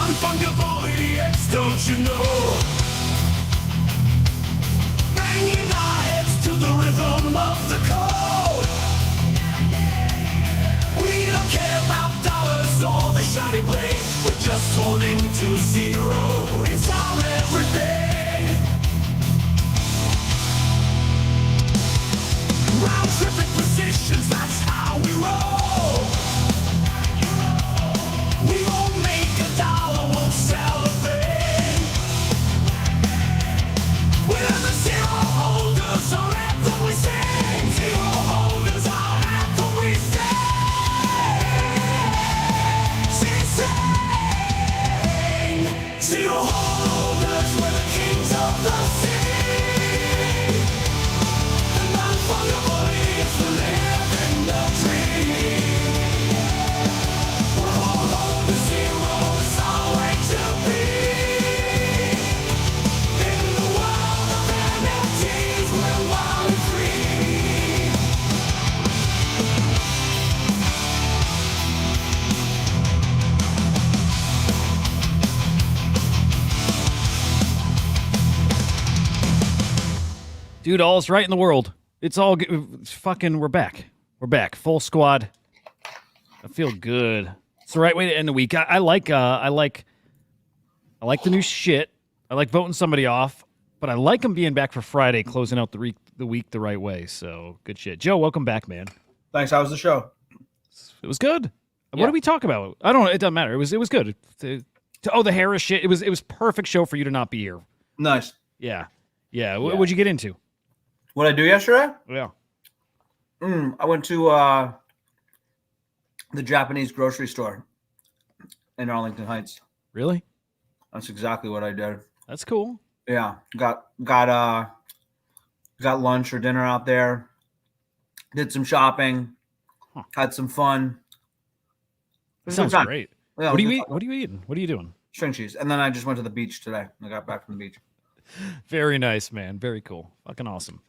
Non-fungible idiots, don't you know? Banging our heads to the rhythm of the code. We don't care about dollars or the shiny blade. We're just holding to zero. It's our everything. Round tripping positions, that's how we roll. We won't make a dollar, won't sell a thing. We're the zero holders, our anthem we sing. Zero holders, our anthem we sing. Zero holders, we're the kings of the sea. The non-fungible is the living the dream. We're all on the zero, it's our way to be. In the world of NFTs, we're wild and free. Dude, all's right in the world. It's all fucking. We're back. We're back. Full squad. I feel good. It's the right way to end the week. I like the new shit. I like voting somebody off, but I like them being back for Friday, closing out the week the right way. So good shit. Joe, welcome back, man. Thanks. How was the show? It was good. Yeah. What did we talk about? I don't know. It doesn't matter. It was good. The Harris shit. It was perfect show for you to not be here. Nice. Yeah. What'd you get into? What I do yesterday? Yeah. I went to the Japanese grocery store in Arlington Heights. Really? That's exactly what I did. That's cool. Yeah, got lunch or dinner out there. Did some shopping. Had some fun. It was a good Sounds time. great. Yeah, What are it was you good eating? What are you eating? What are you doing? String cheese, and then I just went to the beach today. I got back from the beach. Very nice, man. Very cool. Fucking awesome.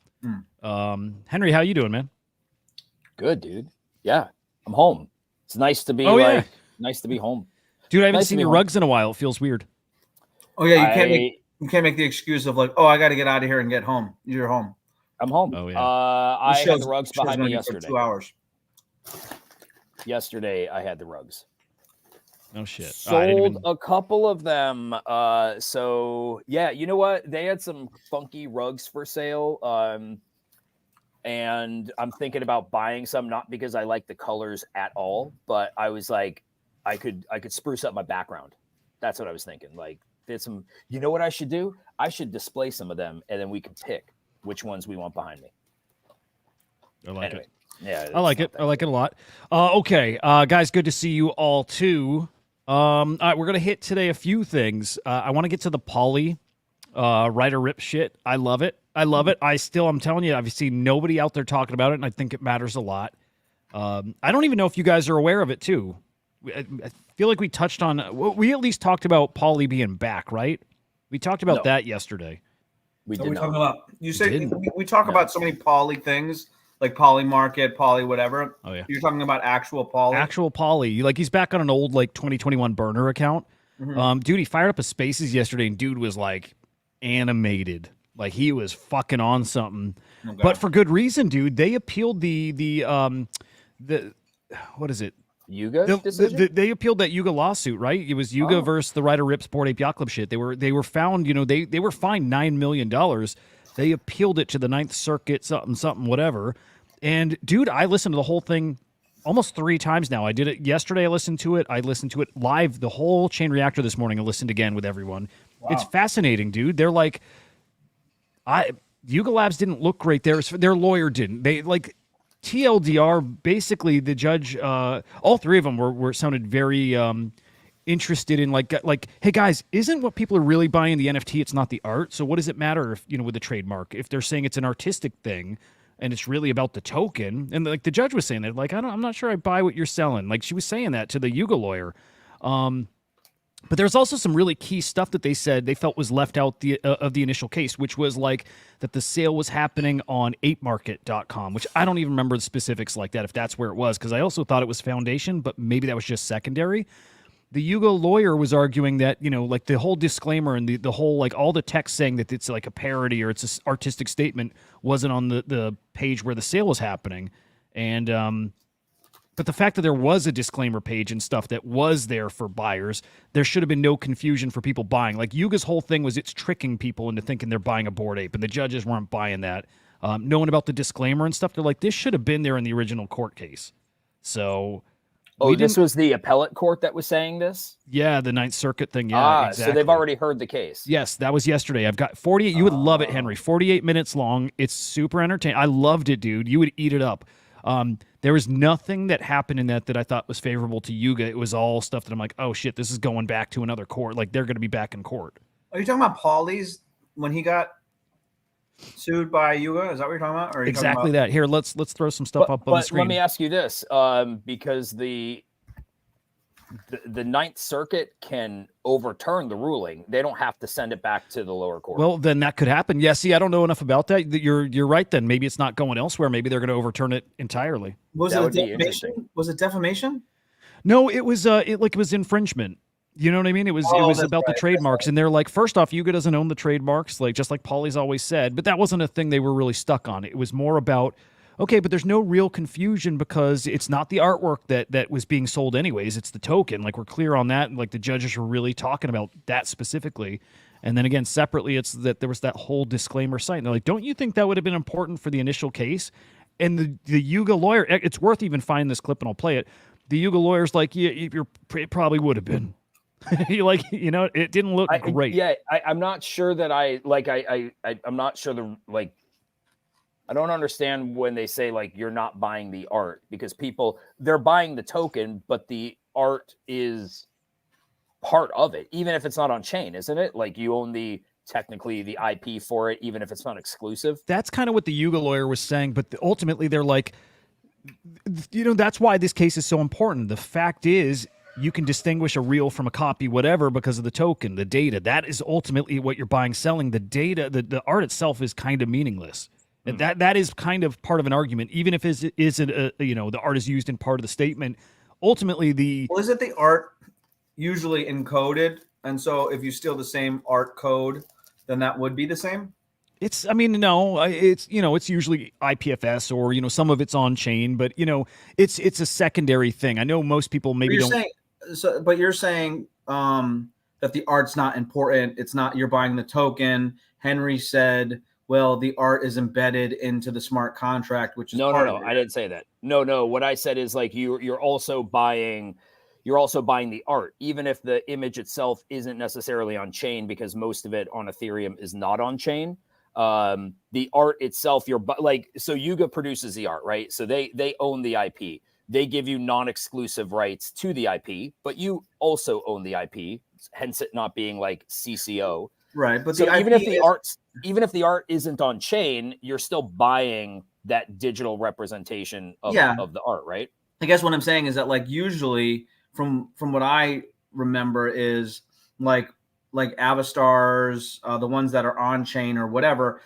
Henry, how you doing, man? Good, dude. Yeah, I'm home. It's nice to be nice to be home. Dude, I haven't Nice to seen be your home. rugs in a while. It feels weird. Oh yeah, you can't make the excuse of like, oh, I got to get out of here and get home. You're home. I'm home. Oh, yeah. I This had show's- the rugs show's behind gonna me be for yesterday. 2 hours. Yesterday, I had the rugs. Oh shit. I didn't Sold even... a couple of them. So yeah, you know what? They had some funky rugs for sale. And I'm thinking about buying some, not because I like the colors at all, but I was like, I could spruce up my background. That's what I was thinking. Like, there's some. You know what I should do? I should display some of them, and then we can pick which ones we want behind me. I like Anyway, it. yeah, I like it. I like it a lot. Okay, guys, good to see you all too. All right, we're gonna hit today a few things. I want to get to the Poly writer rip shit. I love it. I'm telling you, I've seen nobody out there talking about it, and I think it matters a lot. I don't even know if you guys are aware of it too. I feel like we touched on. We at least talked about Poly being back, right? We talked about that yesterday. we What are did we not. talking about? You say didn't. we talk about so many poly things, like poly market, poly whatever. Oh yeah. You're talking about actual poly. Actual Poly, like he's back on an old like 2021 burner account. Dude, he fired up his Spaces yesterday, and dude was like animated, like he was fucking on something, Okay. but for good reason, dude. They appealed the what is it? Yuga decision? They appealed that Yuga lawsuit, right? It was Yuga versus the Ryder Rip Sport Ape Yacht Club shit. They were found, they were fined $9 million. They appealed it to the Ninth Circuit, something, whatever. And dude, I listened to the whole thing almost 3 times now. I did it yesterday. I listened to it live, the whole Chain Reactor this morning. I listened again with everyone. Wow. It's fascinating, dude. They're like, Yuga Labs didn't look great. Their lawyer didn't. They like TLDR. Basically, the judge, all 3 of them were sounded very interested in like, hey guys, isn't what people are really buying the NFT? It's not the art. So what does it matter if with the trademark, if they're saying it's an artistic thing and it's really about the token? And like the judge was saying that, like, I'm not sure I buy what you're selling. Like she was saying that to the Yuga lawyer. But there's also some really key stuff that they said they felt was left out of the initial case, which was like that the sale was happening on apemarket.com, which I don't even remember the specifics like that, if that's where it was, because I also thought it was Foundation, but maybe that was just secondary. the Yuga lawyer was arguing that, like the whole disclaimer and the whole, like all the text saying that it's like a parody or it's an artistic statement wasn't on the page where the sale was happening. And, but the fact that there was a disclaimer page and stuff that was there for buyers, there should have been no confusion for people buying. Like Yuga's whole thing was it's tricking people into thinking they're buying a Bored Ape, and the judges weren't buying that. Knowing about the disclaimer and stuff, they're like, this should have been there in the original court case. So, this was the appellate court that was saying this? Yeah, the Ninth Circuit thing. Yeah, exactly. So they've already heard the case. Yes, that was yesterday. I've got 48. You would love it, Henry. 48 minutes long. It's super entertaining. I loved it, dude. You would eat it up. There was nothing that happened in that I thought was favorable to Yuga. It was all stuff that I'm like, oh shit, this is going back to another court. Like they're going to be back in court. Are you talking about Paulie's when he got sued by Yuga? Is that what you're talking about? Or exactly that. Here, let's throw some stuff up on the screen. Let me ask you this, because the Ninth Circuit can overturn the ruling. They don't have to send it back to the lower court. Well, then that could happen. Yeah, see, I don't know enough about that. You're right then. Maybe it's not going elsewhere. Maybe they're going to overturn it entirely. Was it defamation? Was it defamation? No, it was it was infringement. You know what I mean? It was about the trademarks. And they're like, first off, Yuga doesn't own the trademarks, like just like Paulie's always said, but that wasn't a thing they were really stuck on. It was more about, okay, but there's no real confusion because it's not the artwork that was being sold anyways. It's the token. Like we're clear on that. And like the judges were really talking about that specifically. And then again, separately, it's that there was that whole disclaimer site. And they're like, don't you think that would have been important for the initial case? And the Yuga lawyer, it's worth even finding this clip and I'll play it. The Yuga lawyer's like, yeah, it probably would have been. Like, it didn't look great. I'm not sure that I'm not sure I don't understand when they say like you're not buying the art because they're buying the token, but the art is part of it, even if it's not on chain, isn't it? Like you own technically the IP for it, even if it's not exclusive. That's kind of what the Yuga lawyer was saying, but ultimately they're like, that's why this case is so important. The fact is, you can distinguish a real from a copy, whatever, because of the token, the data. That is ultimately what you're buying, selling. The data, the art itself is kind of meaningless. And that is kind of part of an argument, even if it isn't the art is used in part of the statement. Ultimately, isn't the art usually encoded? And so if you steal the same art code, then that would be the same? It's usually IPFS or, some of it's on chain, but, it's a secondary thing. I know most people maybe don't. But you're saying that the art's not important. It's not, you're buying the token. Henry said, well, the art is embedded into the smart contract, which is no. I didn't say that. No. What I said is like you're also buying the art, even if the image itself isn't necessarily on chain, because most of it on Ethereum is not on chain. The art itself, so Yuga produces the art, right? So they own the IP. They give you non-exclusive rights to the IP, but you also own the IP, hence it not being like CCO. Right, but so even if the art isn't on chain, you're still buying that digital representation of the art, right? I guess what I'm saying is that like usually from what I remember is like Avastars, the ones that are on chain or whatever,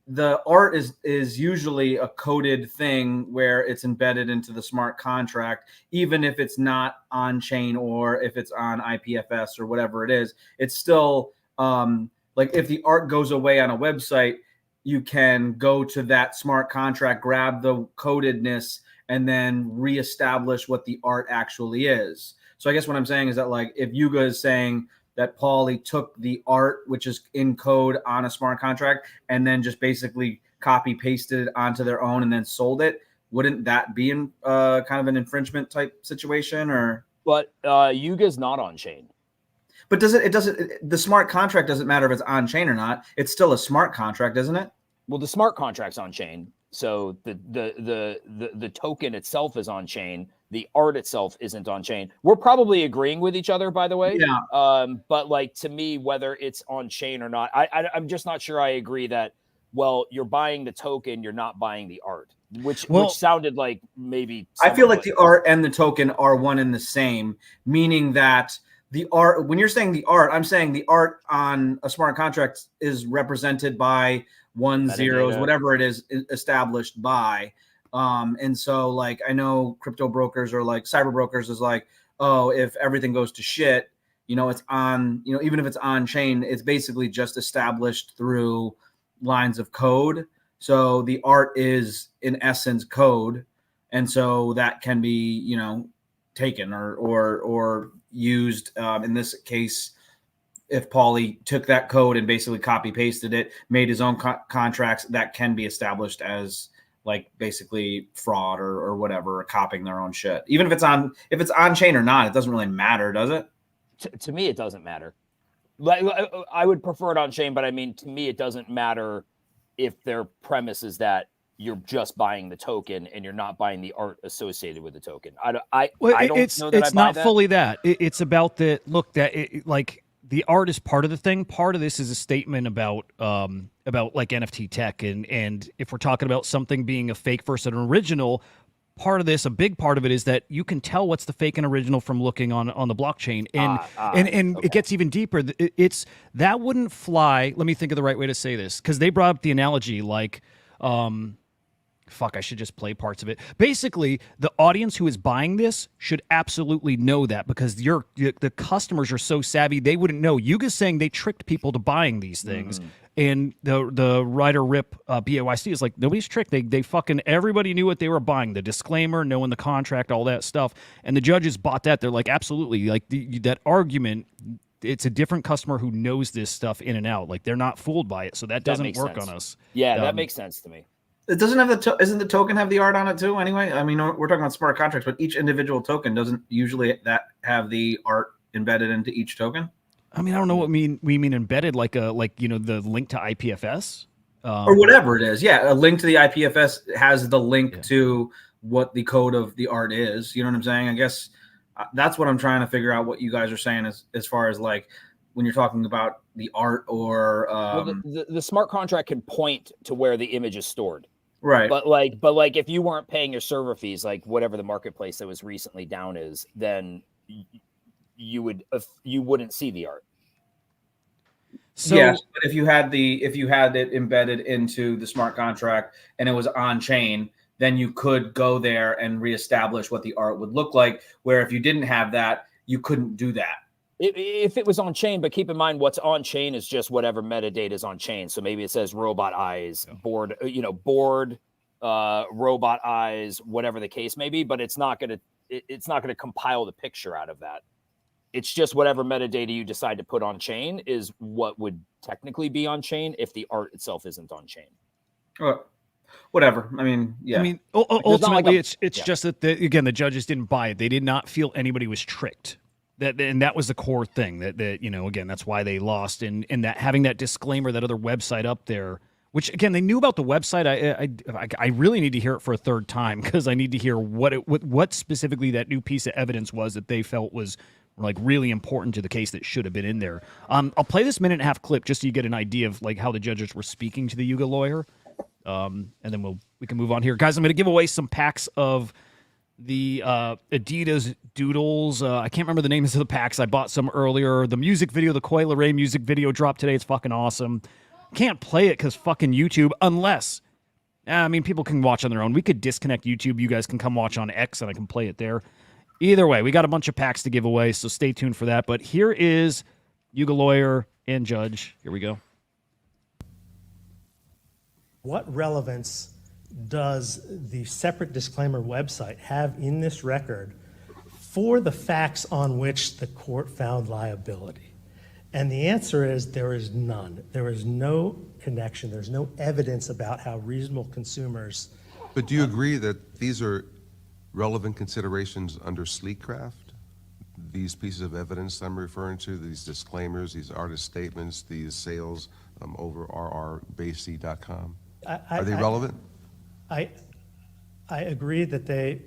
the art is usually a coded thing where it's embedded into the smart contract, even if it's not on chain or if it's on IPFS or whatever it is. It's still like if the art goes away on a website, you can go to that smart contract, grab the codedness, and then reestablish what the art actually is. So I guess what I'm saying is that like if Yuga is saying that Paulie took the art, which is in code on a smart contract, and then just basically copy pasted it onto their own and then sold it, wouldn't that be in kind of an infringement type situation? Or but Yuga's not on chain. But the smart contract doesn't matter if it's on chain or not. It's still a smart contract, isn't it? Well, the smart contract's on chain. So the token itself is on chain. The art itself isn't on chain. We're probably agreeing with each other, by the way. Yeah. But like to me, whether it's on chain or not, I'm just not sure I agree that, well, you're buying the token, you're not buying the art, which sounded like maybe. I feel like the art and the token are one and the same, meaning that the art, when you're saying the art, I'm saying the art on a smart contract is represented by 1 zeros, whatever it is established by. And so like, I know crypto brokers or like cyber brokers is like, oh, if everything goes to shit, it's on, even if it's on chain, it's basically just established through lines of code. So the art is in essence code. And so that can be, taken or used. In this case, if Paulie took that code and basically copy pasted it, made his own contracts, that can be established as like basically fraud or whatever, or copying their own shit. Even if it's on chain or not, it doesn't really matter, does it? To me, it doesn't matter. Like, I would prefer it on chain, but I mean, to me, it doesn't matter if their premise is that you're just buying the token and you're not buying the art associated with the token. I don't know that it's not fully that. It's about the look that like the art is part of the thing. Part of this is a statement about like NFT tech, and if we're talking about something being a fake versus an original, part of this, a big part of it, is that you can tell what's the fake and original from looking on the blockchain, and okay. It gets even deeper. It's that wouldn't fly. Let me think of the right way to say this, because they brought up the analogy like. Fuck, I should just play parts of it. Basically, the audience who is buying this should absolutely know that, because the customers are so savvy, they wouldn't know. Yuga's saying they tricked people to buying these things. And the writer Rip BAYC is like, nobody's tricked. They fucking, everybody knew what they were buying. The disclaimer, knowing the contract, all that stuff. And the judges bought that. They're like, absolutely. Like that argument, it's a different customer who knows this stuff in and out. Like they're not fooled by it. So that doesn't work on us. Yeah, that makes sense to me. It doesn't have isn't the token have the art on it too anyway? I mean, we're talking about smart contracts, but each individual token doesn't usually have the art embedded into each token. I mean, I don't know what we mean embedded, like the link to IPFS or whatever it is. Yeah, a link to the IPFS has the link to what the code of the art is. You know what I'm saying? I guess that's what I'm trying to figure out. What you guys are saying as far as like when you're talking about the art or the smart contract can point to where the image is stored. Right. But like if you weren't paying your server fees, like whatever the marketplace that was recently down is, then you wouldn't see the art. So yes, but if you had it embedded into the smart contract and it was on chain, then you could go there and reestablish what the art would look like. Where if you didn't have that, you couldn't do that. If it was on chain, but keep in mind what's on chain is just whatever metadata is on chain. So maybe it says robot eyes, board, robot eyes, whatever the case may be, but it's not going to compile the picture out of that. It's just whatever metadata you decide to put on chain is what would technically be on chain if the art itself isn't on chain. Whatever. I mean, yeah. I mean, ultimately, it's just that the judges didn't buy it. They did not feel anybody was tricked. That was the core thing that again, that's why they lost. And that having that disclaimer, that other website up there, which again, they knew about the website. I really need to hear it for a third time, because I need to hear what specifically that new piece of evidence was that they felt was like really important to the case that should have been in there. I'll play this 1.5-minute clip just so you get an idea of like how the judges were speaking to the Yuga lawyer. And then we can move on here. Guys, I'm going to give away some packs of the Adidas Doodles. I can't remember the names of the packs. I bought some earlier. The music video, the Leray music video dropped today. It's fucking awesome. Can't play it because fucking YouTube, unless, I mean, people can watch on their own. We could disconnect YouTube. You guys can come watch on X and I can play it there. Either way, we got a bunch of packs to give away, so stay tuned for that. But here is Yuga lawyer and judge. Here we go. What relevance does the separate disclaimer website have in this record for the facts on which the court found liability? And the answer is there is none. There is no connection. There's no evidence about how reasonable consumers. But do you agree that these are relevant considerations under Sleekcraft? These pieces of evidence I'm referring to, these disclaimers, these artist statements, these sales over rrbasey.com, are they relevant? I agree that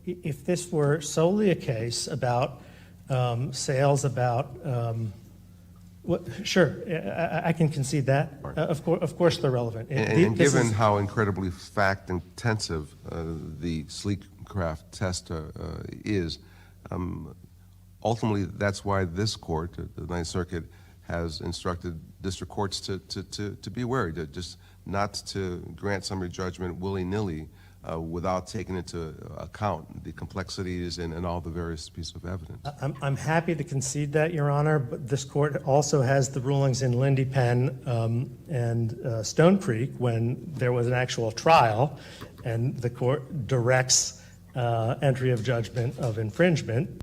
if this were solely a case about sales, about sure, I can concede that. Right. Of course, they're relevant. And given how incredibly fact intensive the Sleekcraft test is, ultimately that's why this court, the Ninth Circuit, has instructed district courts to be wary, to just not to grant summary judgment willy-nilly without taking into account the complexities and all the various pieces of evidence. I'm happy to concede that, Your Honor, but this court also has the rulings in Lindy Penn and Stone Creek when there was an actual trial, and the court directs entry of judgment of infringement.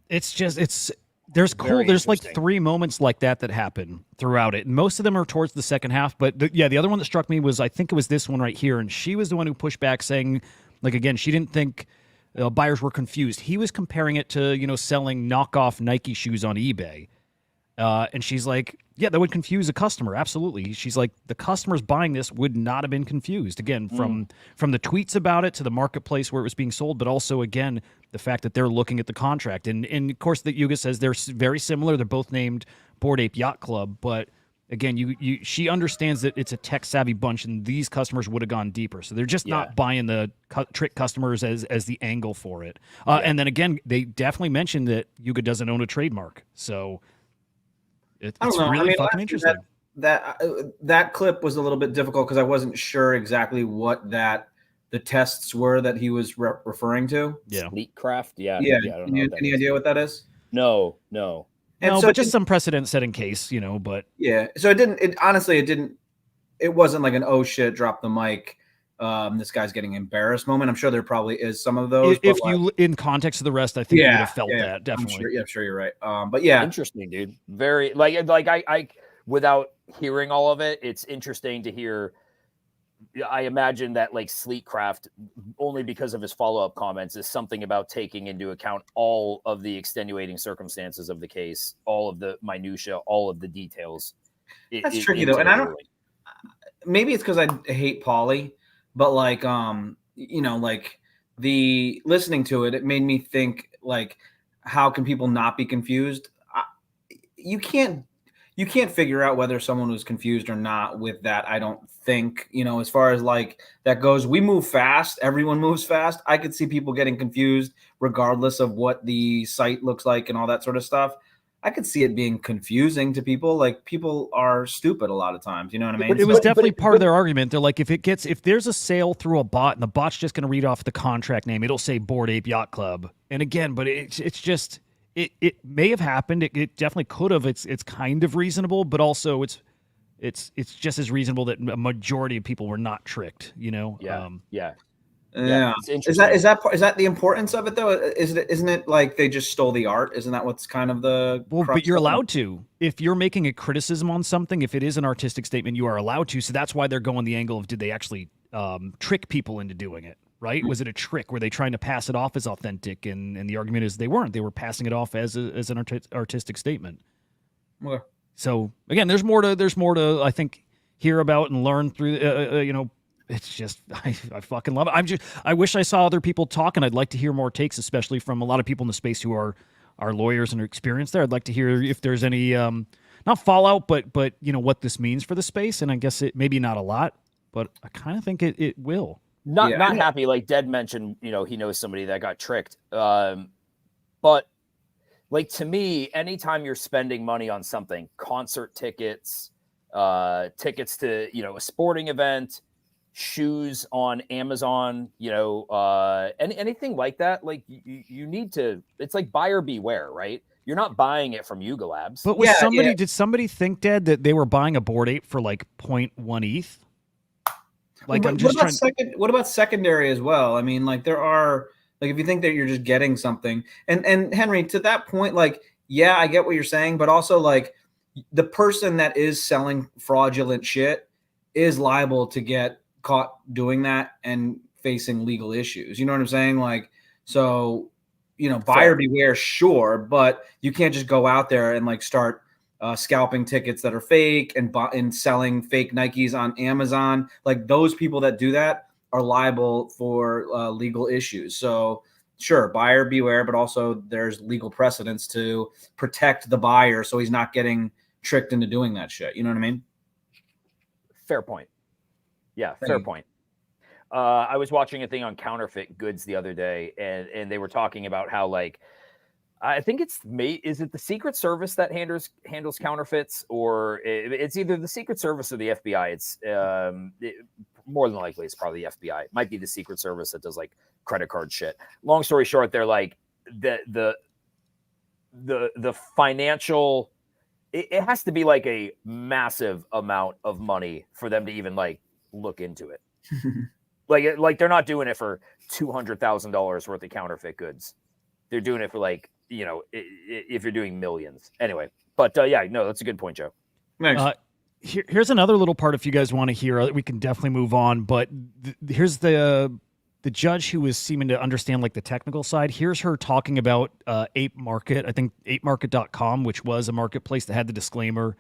There's Very there's like interesting. 3 moments like that happen throughout it. And most of them are towards the second half. But the other one that struck me was, I think it was this one right here. And she was the one who pushed back saying, like, again, she didn't think buyers were confused. He was comparing it to, selling knockoff Nike shoes on eBay. And she's like, yeah, that would confuse a customer. Absolutely. She's like, the customers buying this would not have been confused. Again, from the tweets about it to the marketplace where it was being sold, but also, again, the fact that they're looking at the contract. And of course, that Hudah says they're very similar. They're both named Bored Ape Yacht Club. But again, she understands that it's a tech-savvy bunch, and these customers would have gone deeper. So they're just not buying the trick customers as the angle for it. And then, again, they definitely mentioned that Hudah doesn't own a trademark. So it's really fucking interesting. That clip was a little bit difficult because I wasn't sure exactly what the tests were that he was referring to. Yeah. Sleekcraft? Yeah. Yeah. I don't know Any idea what that is? No. And No, so but just some precedent set in case, but yeah. So it wasn't like an oh shit, drop the mic. This guy's getting embarrassed moment. I'm sure there probably is some of those. if you, in context of the rest, I think you would have felt that, definitely. I'm sure you're right. But yeah. Interesting, dude. Very like I without hearing all of it, it's interesting to hear. I imagine that like Sleekcraft, only because of his follow-up comments, is something about taking into account all of the extenuating circumstances of the case, all of the minutia, all of the details. That's tricky though. And I don't, maybe it's because I hate Pauly, but like, like the listening to it, it made me think like, how can people not be confused? You can't figure out whether someone was confused or not with that. I don't think, as far as like that goes, we move fast. Everyone moves fast. I could see people getting confused regardless of what the site looks like and all that sort of stuff. I could see it being confusing to people. Like, people are stupid a lot of times. You know what I mean? But it was definitely part of their argument. They're like, if there's a sale through a bot and the bot's just going to read off the contract name, it'll say Bored Ape Yacht Club. And again, but it's just, it may have happened. It definitely could have. It's kind of reasonable, but also it's just as reasonable that a majority of people were not tricked. Yeah. It's Is that the importance of it though? Isn't it like they just stole the art? Isn't that what's kind of the but you're allowed to. If you're making a criticism on something, if it is an artistic statement, you are allowed to. So that's why they're going the angle of, did they actually trick people into doing it? Right? Was it a trick? Were they trying to pass it off as authentic? And the argument is they weren't. They were passing it off as an artistic statement. Okay. So again, there's more to I think hear about and learn through. It's just I fucking love it. I wish I saw other people talk, and I'd like to hear more takes, especially from a lot of people in the space who are lawyers and are experienced there. I'd like to hear if there's any not fallout, but what this means for the space. And I guess it maybe not a lot, but I kind of think it will. Not happy. Like Dead mentioned, he knows somebody that got tricked. But like, to me, anytime you're spending money on something, concert tickets, tickets to, a sporting event, shoes on Amazon, anything like that, like you need to, it's like buyer beware, right? You're not buying it from Yuga Labs. But did somebody think, Dead, that they were buying a Bored Ape for like 0.1 ETH? Like, what about secondary as well? I mean, like, there are, like, if you think that you're just getting something, and Henry, to that point, like, yeah, I get what you're saying, but also, like, the person that is selling fraudulent shit is liable to get caught doing that and facing legal issues. You know what I'm saying? Like, so, buyer beware, sure, but you can't just go out there and like start scalping tickets that are fake and selling fake Nikes on Amazon. Like, those people that do that are liable for legal issues. So sure, buyer beware, but also there's legal precedents to protect the buyer so he's not getting tricked into doing that shit. You know what I mean? Fair point. Yeah, fair point. I was watching a thing on counterfeit goods the other day, and they were talking about how, like, I think is it the Secret Service that handles counterfeits, or it's either the Secret Service or the FBI. It's more than likely it's probably the FBI. It might be the Secret Service that does like credit card shit. Long story short, they're like the financial. It has to be like a massive amount of money for them to even like look into it. like they're not doing it for $200,000 worth of counterfeit goods. They're doing it for like, you know, if you're doing millions anyway. But yeah, no, that's a good point, Joe. Thanks. Here's another little part if you guys want to hear. We can definitely move on, but here's the judge who was seeming to understand like the technical side. Here's her talking about Ape Market. I think apemarket.com, which was a marketplace that had the disclaimer.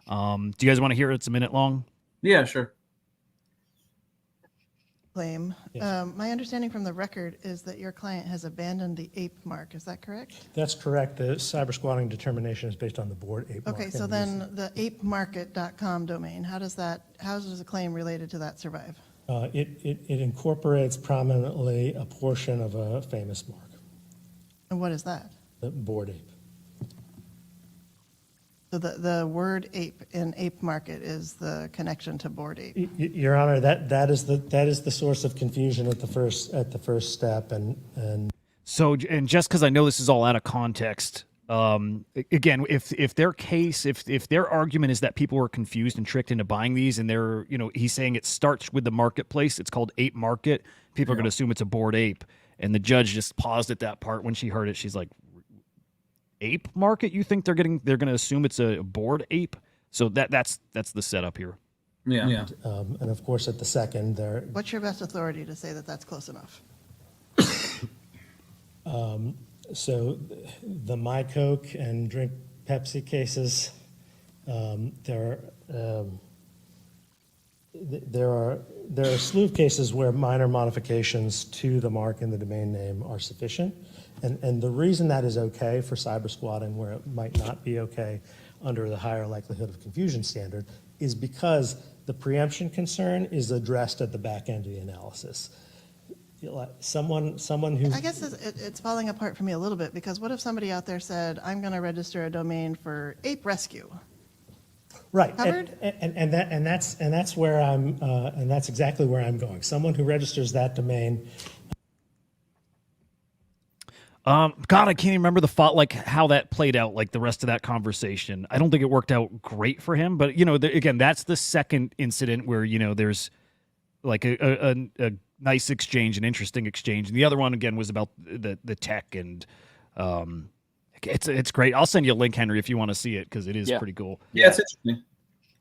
Do you guys want to hear it? It's a minute long. Yeah, sure. Claim. Yes. My understanding from the record is that your client has abandoned the ape mark. Is that correct? That's correct. The cyber squatting determination is based on the board ape mark. Okay, so then the apemarket.com domain, how does a claim related to that survive? It incorporates prominently a portion of a famous mark, And what is that? the board ape. So the word ape in ape market is the connection to board ape. Your Honor, that is the source of confusion at the first step, and So, and just because I know this is all out of context, again, if their argument is that people were confused and tricked into buying these, and they're, you know, he's saying it starts with the marketplace, it's called Ape Market. People are going to assume it's a board ape, and the judge just paused at that part when she heard it. She's like, Ape Market? You think they're going to assume it's a board ape? So that's the setup here. Yeah. and of course at the second there. What's your best authority to say that that's close enough? So the My Coke and Drink Pepsi cases, there are a slew of cases where minor modifications to the mark and the domain name are sufficient. And the reason that is okay for cyber squatting, where it might not be okay under the higher likelihood of confusion standard, is because the preemption concern is addressed at the back end of the analysis. Someone who I guess it's falling apart for me a little bit, because what if somebody out there said, I'm going to register a domain for ape rescue? right, Covered? and that's where I'm and that's exactly where I'm going. Someone who registers that domain. God, I can't even remember like how that played out, like the rest of that conversation. I don't think it worked out great for him, but you know, again, that's the second incident where, you know, there's like a nice exchange, an interesting exchange. And the other one again was about the tech, and it's great. I'll send you a link, Henry, if you want to see it, because it is pretty cool. Yeah, it's interesting.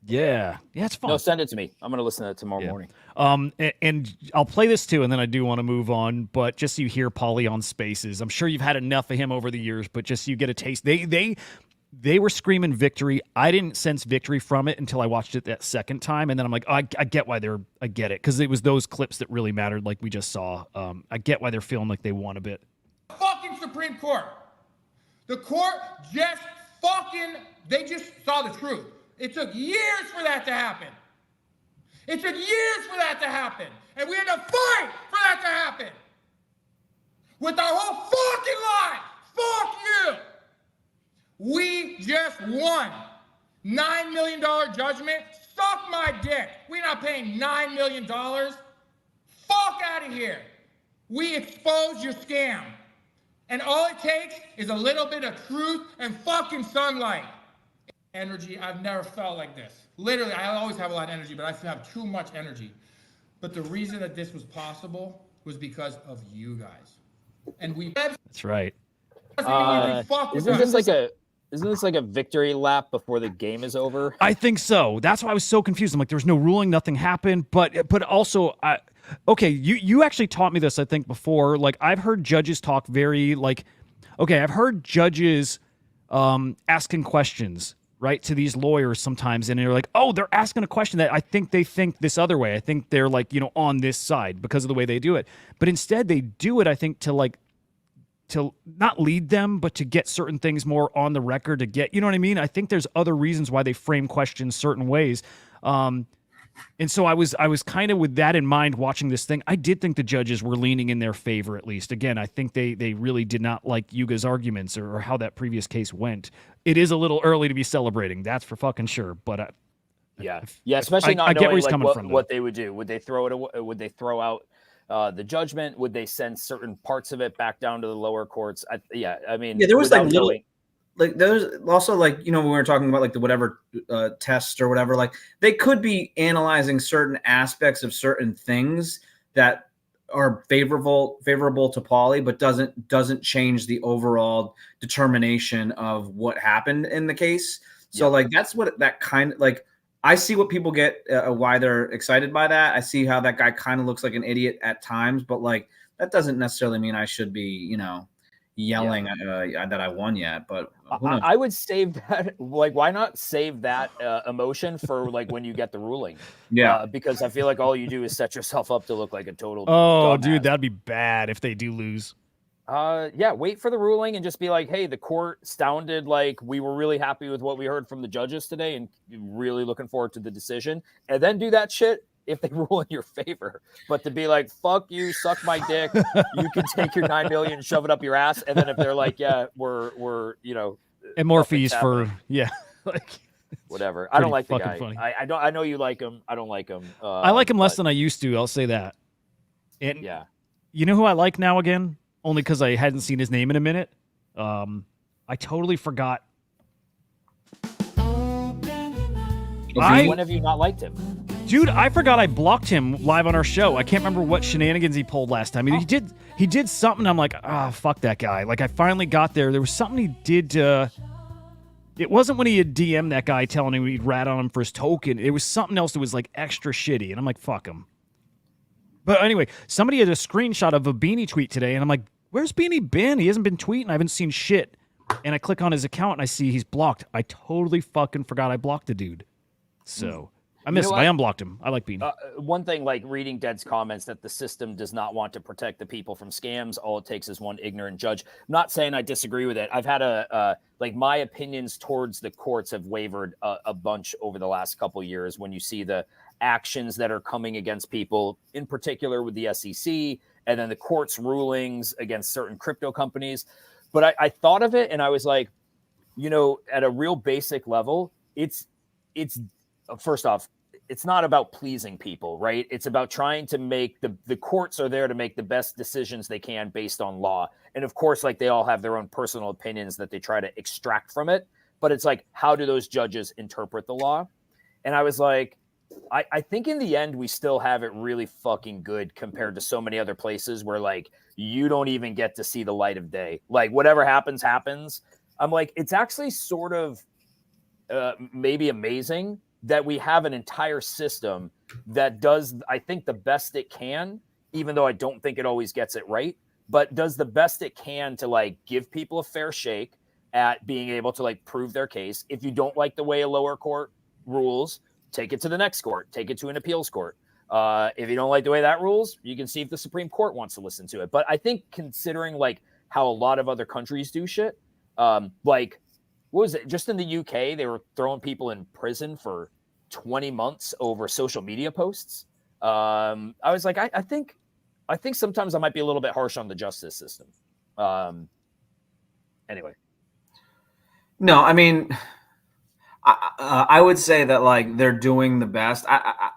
Yeah, it's fun. No, send it to me. I'm going to listen to it tomorrow morning. And I'll play this too, and then I do want to move on. But just so you hear Pauly on Spaces, I'm sure you've had enough of him over the years, but just so you get a taste. They were screaming victory. I didn't sense victory from it until I watched it that second time, and then I'm like, oh, I get why I get it, because it was those clips that really mattered, like we just saw. I get why they're feeling like they won a bit. Fucking Supreme Court. The court they just saw the truth. It took years for that to happen. And we had to fight for that to happen. With our whole fucking life. Fuck you. We just won. $9 million judgment. Suck my dick. We're not paying $9 million. Fuck out of here. We exposed your scam. And all it takes is a little bit of truth and fucking sunlight. Energy, I've never felt like this. Literally, I always have a lot of energy, but I have too much energy. But the reason that this was possible was because of you guys. And That's right. Isn't this like a victory lap before the game is over? I think so. That's why I was so confused. I'm like, there was no ruling, nothing happened. But also, okay, you actually taught me this, I think, before. Like, I've heard judges talk very like, okay, I've heard judges asking questions, right, to these lawyers sometimes, and they're like, oh, they're asking a question that I think they think this other way. I think they're like, you know, on this side because of the way they do it. But instead, they do it, I think, to not lead them, but to get certain things more on the record, to get, you know what I mean? I think there's other reasons why they frame questions certain ways. And so I was kind of with that in mind watching this thing. I did think the judges were leaning in their favor, at least. Again, I think they really did not like Huda's arguments or how that previous case went. It is a little early to be celebrating, that's for fucking sure. But Yeah, yeah, especially not I get where knowing he's like coming from, though. what they would do. Would they throw it? Would they throw out the judgment? Would they send certain parts of it back down to the lower courts? I mean, Yeah, there was like without little, knowing. like there's also like, when we were talking about like the whatever tests or whatever, like they could be analyzing certain aspects of certain things that are favorable to Pauly, but doesn't change the overall determination of what happened in the case. So like that's what that kind of like. I see what people get, why they're excited by that. I see how that guy kind of looks like an idiot at times, but like that doesn't necessarily mean I should be, yelling that I won yet. But I would save that. Like, why not save that emotion for like when you get the ruling? Yeah. Because I feel like all you do is set yourself up to look like a total. Oh, dumbass. dude, that'd be bad if they do lose. Yeah, wait for the ruling and just be like, hey, the court sounded like we were really happy with what we heard from the judges today and really looking forward to the decision. And then do that shit if they rule in your favor. But to be like, fuck you, suck my dick, you can take your 9 million and shove it up your ass. And then if they're like, yeah, we're and more fees for like whatever. I don't like the guy. Funny. I know you like him. I don't like him. I like him less than I used to. I'll say that. And yeah, you know who I like now again? Only because I hadn't seen his name in a minute. I totally forgot. When have you not liked him? Dude, I forgot I blocked him live on our show. I can't remember what shenanigans he pulled last time. He did something. I'm like, fuck that guy. Like I finally got there. There was something he did. It wasn't when he had DM'd that guy telling him he'd rat on him for his token. It was something else that was like extra shitty. And I'm like, fuck him. But anyway, somebody had a screenshot of a Beanie tweet today, and I'm like, where's Beanie been? He hasn't been tweeting. I haven't seen shit. And I click on his account, and I see he's blocked. I totally fucking forgot I blocked the dude. So I miss him. I unblocked him. I like Beanie. One thing, like reading Dead's comments that the system does not want to protect the people from scams. All it takes is one ignorant judge. I'm not saying I disagree with it. I've had like my opinions towards the courts have wavered a bunch over the last couple of years when you see the actions that are coming against people, in particular with the SEC, and then the court's rulings against certain crypto companies. But I thought of it and I was like, at a real basic level, it's first off, it's not about pleasing people, right? It's about trying to make the courts are there to make the best decisions they can based on law. And of course, like they all have their own personal opinions that they try to extract from it. But it's like, how do those judges interpret the law? And I was like, I think in the end, we still have it really fucking good compared to so many other places where like you don't even get to see the light of day. Like whatever happens. I'm like, it's actually sort of maybe amazing that we have an entire system that does, I think, the best it can, even though I don't think it always gets it right, but does the best it can to like give people a fair shake at being able to like prove their case. If you don't like the way a lower court rules, take it to the next court, take it to an appeals court. If you don't like the way that rules, you can see if the Supreme Court wants to listen to it. But I think considering like how a lot of other countries do shit, like what was it? Just in the UK, they were throwing people in prison for 20 months over social media posts. I was like, I think sometimes I might be a little bit harsh on the justice system. Anyway. No, I mean, I would say that like they're doing the best. I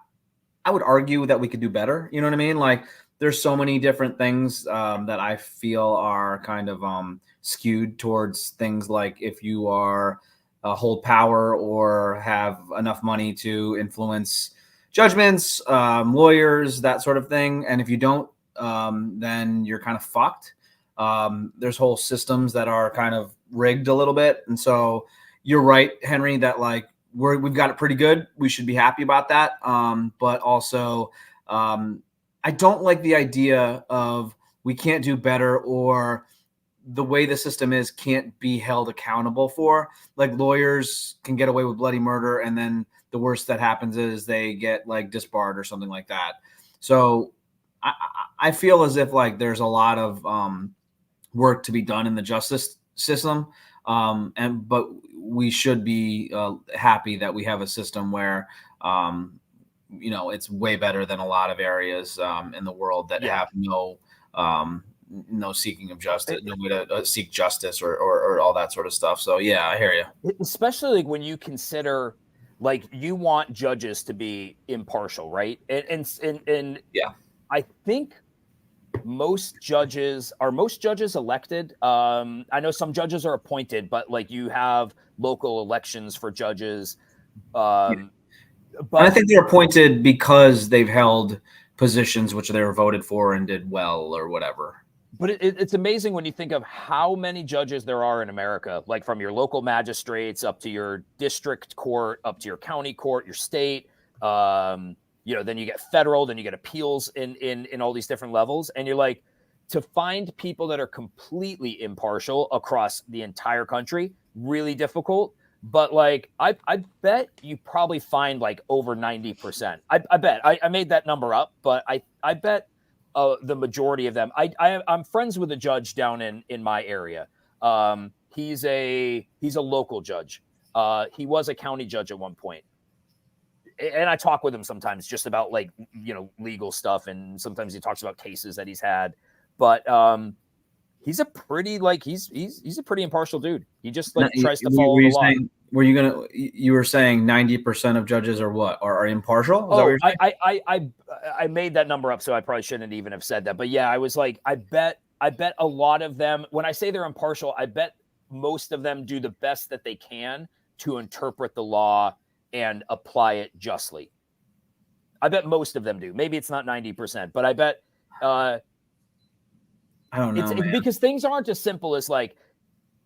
would argue that we could do better. You know what I mean? Like there's so many different things that I feel are kind of skewed towards things like if you are hold power or have enough money to influence judgments, lawyers, that sort of thing. And if you don't, then you're kind of fucked. There's whole systems that are kind of rigged a little bit. And so you're right, Henry, that like we've got it pretty good. We should be happy about that. But also, I don't like the idea of we can't do better or the way the system is can't be held accountable for. Like lawyers can get away with bloody murder, and then the worst that happens is they get like disbarred or something like that. So I feel as if like there's a lot of work to be done in the justice system. But we should be happy that we have a system where, it's way better than a lot of areas in the world that have no seeking of justice, no way to seek justice or all that sort of stuff. So yeah, I hear you. Especially like when you consider Like you want judges to be impartial, right? And Yeah. I think most judges elected. I know some judges are appointed, but like you have local elections for judges. And I But think they're appointed because they've held positions which they were voted for and did well or whatever. But it's amazing when you think of how many judges there are in America, like from your local magistrates up to your district court, up to your county court, your state. Then you get federal, then you get appeals in all these different levels, and you're like, to find people that are completely impartial across the entire country, really difficult. But like, I bet you probably find like over 90%. I bet I made that number up, but I bet. The majority of them. I'm friends with a judge down in my area. He's a local judge. He was a county judge at one point, and I talk with him sometimes just about like legal stuff, and sometimes he talks about cases that he's had. But he's a pretty he's a pretty impartial dude. He just tries to follow the law. You were saying 90% of judges are what? Are impartial? Is that what you're saying? I made that number up, so I probably shouldn't even have said that. But yeah, I was like, I bet a lot of them, when I say they're impartial, I bet most of them do the best that they can to interpret the law and apply it justly. I bet most of them do. Maybe it's not 90%, but I bet I don't know, man. because things aren't as simple as like,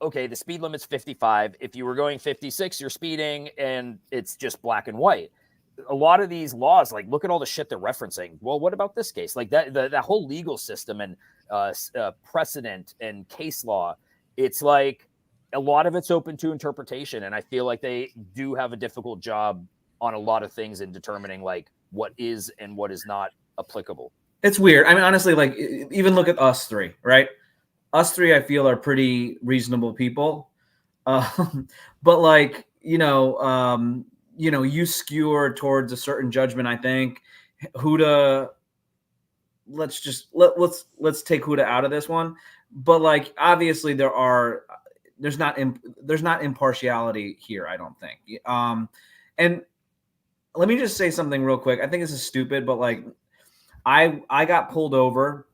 okay, the speed limit's 55. If you were going 56, you're speeding, and it's just black and white. A lot of these laws, like, look at all the shit they're referencing. Well, what about this case? Like that whole legal system and precedent and case law, it's like a lot of it's open to interpretation. And I feel like they do have a difficult job on a lot of things in determining like what is and what is not applicable. It's weird. I mean, honestly, like even look at us three, right? Us three, I feel, are pretty reasonable people. But like, you skewer towards a certain judgment, I think. Hudah, let's take Hudah out of this one. But like, obviously there's not impartiality here, I don't think. And let me just say something real quick. I think this is stupid, but like I got pulled over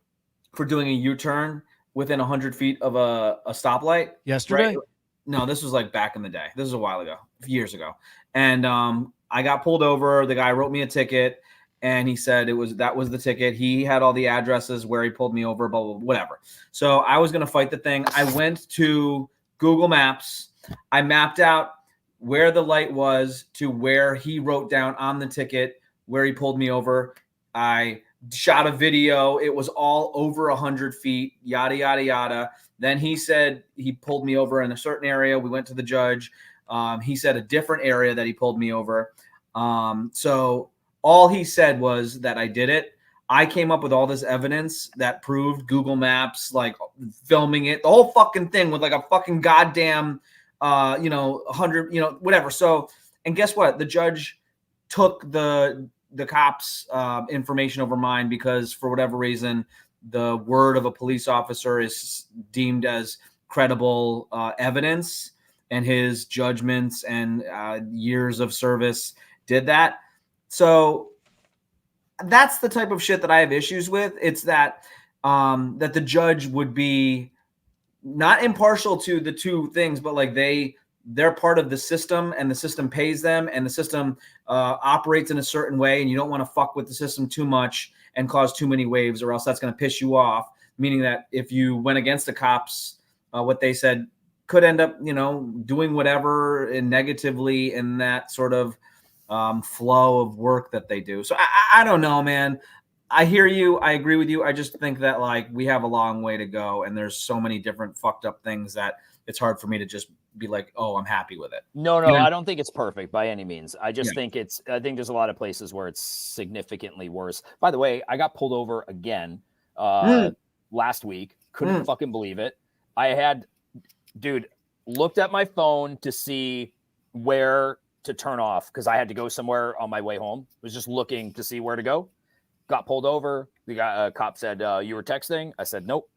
for doing a U-turn within 100 feet of a stoplight Yesterday? Right? No, this was like back in the day. This is a while ago, years ago. And I got pulled over. The guy wrote me a ticket, and he said that was the ticket. He had all the addresses where he pulled me over, blah, blah, blah, whatever. So I was going to fight the thing. I went to Google Maps. I mapped out where the light was to where he wrote down on the ticket where he pulled me over. I shot a video. It was all over 100 feet, yada, yada, yada. Then he said he pulled me over in a certain area. We went to the judge. He said a different area that he pulled me over. So all he said was that I did it. I came up with all this evidence that proved Google Maps, like filming it, the whole fucking thing with like a fucking goddamn, 100, whatever. So, and guess what? The judge took the cops' information over mine because for whatever reason, the word of a police officer is deemed as credible evidence, and his judgments and years of service did that. So that's the type of shit that I have issues with. It's that that the judge would be not impartial to the two things, but like they're part of the system, and the system pays them, and the system operates in a certain way, and you don't want to fuck with the system too much and cause too many waves, or else that's going to piss you off. Meaning that if you went against the cops, what they said could end up, doing whatever and negatively in that sort of flow of work that they do. So I don't know, man. I hear you. I agree with you. I just think that like we have a long way to go, and there's so many different fucked up things that it's hard for me to just be like, oh, I'm happy with it. No, I don't think it's perfect by any means. I just think I think there's a lot of places where it's significantly worse. By the way, I got pulled over again last week. Couldn't fucking believe it. I had, looked at my phone to see where to turn off because I had to go somewhere on my way home. Was just looking to see where to go. Got pulled over. The cop said, you were texting? I said, nope.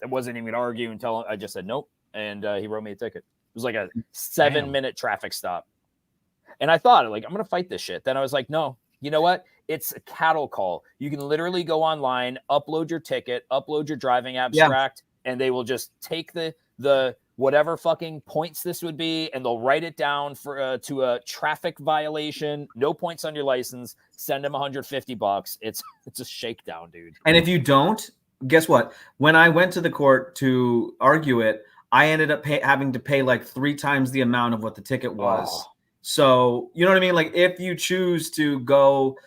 I wasn't even arguing until I just said nope. And he wrote me a ticket. It was like a 7-minute traffic stop. And I thought, like, I'm going to fight this shit. Then I was like, no, you know what? It's a cattle call. You can literally go online, upload your ticket, upload your driving abstract, and they will just take the whatever fucking points this would be, and they'll write it down for to a traffic violation, no points on your license, send them $150. It's a shakedown, dude. And if you don't, guess what? When I went to the court to argue it, I ended up having to pay like 3 times the amount of what the ticket was. Oh. So, you know what I mean? Like, if you choose to go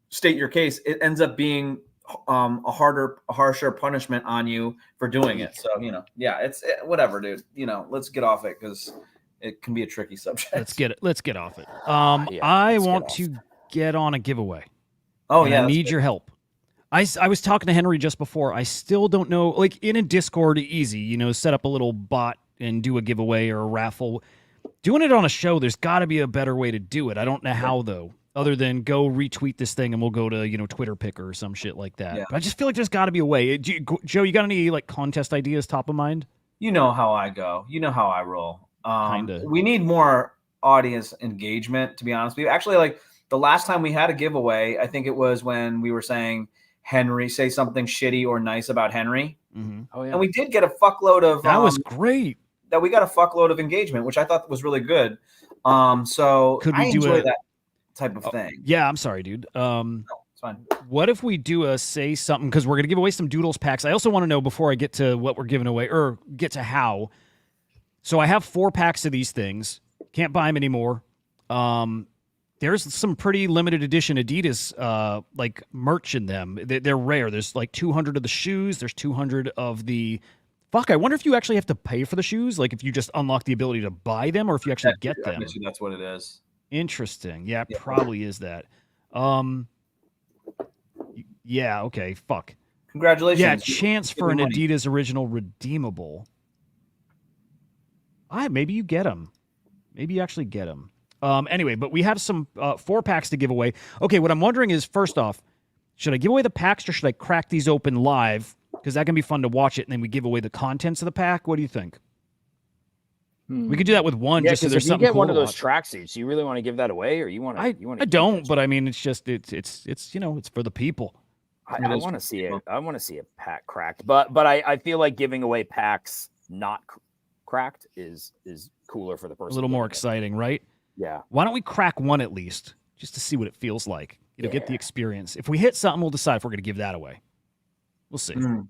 state your case, it ends up being a harsher punishment on you for doing it. So, you know, yeah, it's whatever, dude. You know, let's get off it because it can be a tricky subject. Let's get off it. Yeah, I let's get want off. to get on a giveaway. Oh, and yeah. I need your help. I was talking to Henry just before. I still don't know, like in a Discord, easy, you know, set up a little bot and do a giveaway or a raffle. Doing it on a show, there's got to be a better way to do it. I don't know how, though, other than go retweet this thing and we'll go to, you know, Twitter Picker or some shit like that. Yeah. But I just feel like there's got to be a way. Joe, you got any like contest ideas top of mind? You know how I go. You know how I roll. Kinda. We need more audience engagement, to be honest with you. Actually, like the last time we had a giveaway, I think it was when we were saying Henry, say something shitty or nice about Henry. Mm-hmm. Oh, yeah. And we did get a fuckload of That was great. that we got a fuckload of engagement, which I thought was really good. So Could we I do enjoy a- that type of thing. Yeah, I'm sorry, dude. No, it's fine. What if we do a say something, because we're going to give away some Doodles packs. I also want to know before I get to what we're giving away or get to how. So I have 4 packs of these things. Can't buy them anymore. There's some pretty limited edition Adidas like merch in them. They're rare. There's like 200 of the shoes. There's 200 of the... Fuck, I wonder if you actually have to pay for the shoes, like if you just unlock the ability to buy them or if you actually get I them. bet you that's what it is. Interesting. Yeah, it probably is that. Yeah, okay, fuck. Congratulations. Yeah, chance for an money. Adidas original redeemable. Maybe you get them. Maybe you actually get them. Anyway, but we have some 4 packs to give away. Okay, what I'm wondering is, first off, should I give away the packs or should I crack these open live? Because that can be fun to watch it, and then we give away the contents of the pack. What do you think? We could do that with one, Yeah, just so because there's if you something get cool one of to those watch. tracksuits, you really want to give that away, or you want to? I don't, but I mean, it's just it's you know, it's for the people. I want to see it. I want to see a pack cracked, but I feel like giving away packs not cracked is cooler for the person. A little more giving it. exciting, right? Yeah. Why don't we crack one at least, just to see what it feels like? You know, get the Yeah. experience. If we hit something, we'll decide if we're going to give that away. We'll see. Mm.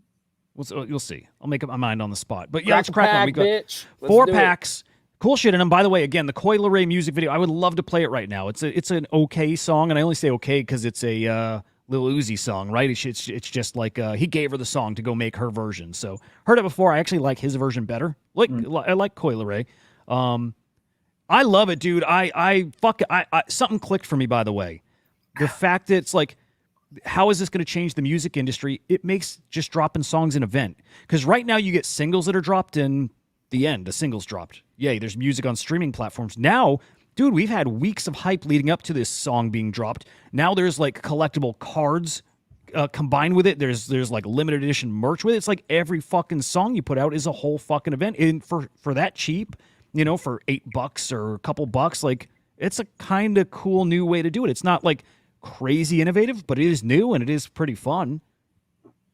You'll see. I'll make up my mind on the spot. But yeah, let's the crack one. pack, We got bitch. Let's 4 do it. packs. Cool shit in them. By the way, again, the Leray music video. I would love to play it right now. It's an okay song, and I only say okay because it's a Lil Uzi song, right? It's just like he gave her the song to go make her version. So heard it before. I actually like his version better. I like Leray. I love it, dude. I something clicked for me, by the way. The fact that it's like, how is this going to change the music industry? It makes just dropping songs an event. Because right now you get singles that are dropped in the end. The singles dropped. Yay, there's music on streaming platforms. Now, dude, we've had weeks of hype leading up to this song being dropped. Now there's like collectible cards combined with it. There's like limited edition merch with it. It's like every fucking song you put out is a whole fucking event. And for that cheap, you know, for $8 or a couple bucks, like it's a kind of cool new way to do it. It's not like crazy innovative, but it is new and it is pretty fun.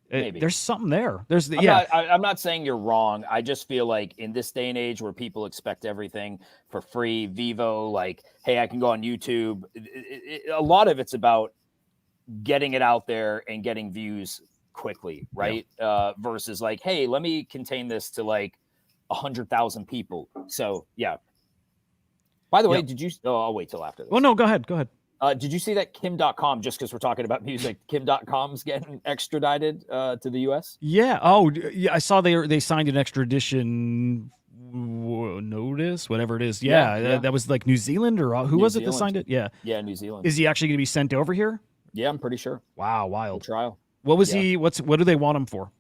Maybe. There's something there. I'm not saying you're wrong. I just feel like in this day and age where people expect everything for free, Vivo, like, hey, I can go on YouTube. A lot of it's about getting it out there and getting views quickly, right? Versus like, hey, let me contain this to like 100,000 people. So yeah. By the way, did you? Oh, I'll wait till after this. Well, no, go ahead. Did you see that Kim.com, just because we're talking about music, Kim.com's getting extradited to the U.S.? Yeah. Oh, yeah. I saw they signed an extradition notice, whatever it is. Yeah. That was like New Zealand or who was it that signed it? Yeah. Yeah, New Zealand. Is he actually going to be sent over here? Yeah, I'm pretty sure. Wow, wild. Trial. What was he? What do they want him for?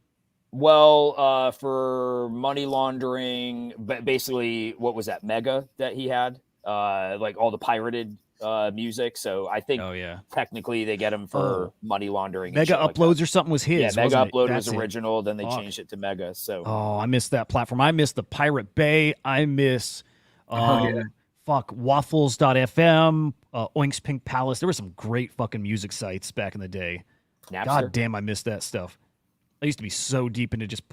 Well, for money laundering, basically, what was that, Mega that he had? Like all the pirated music. So I think technically they get him for money laundering. Mega Uploads or something was his. Yeah, Mega wasn't it? Upload That's was original. Then they changed it to Mega. So I miss that platform. I miss the Pirate Bay. I miss Waffles.fm, Oinks Pink Palace. There were some great fucking music sites back in the day. Napster. God damn, I missed that stuff. I used to be so deep into just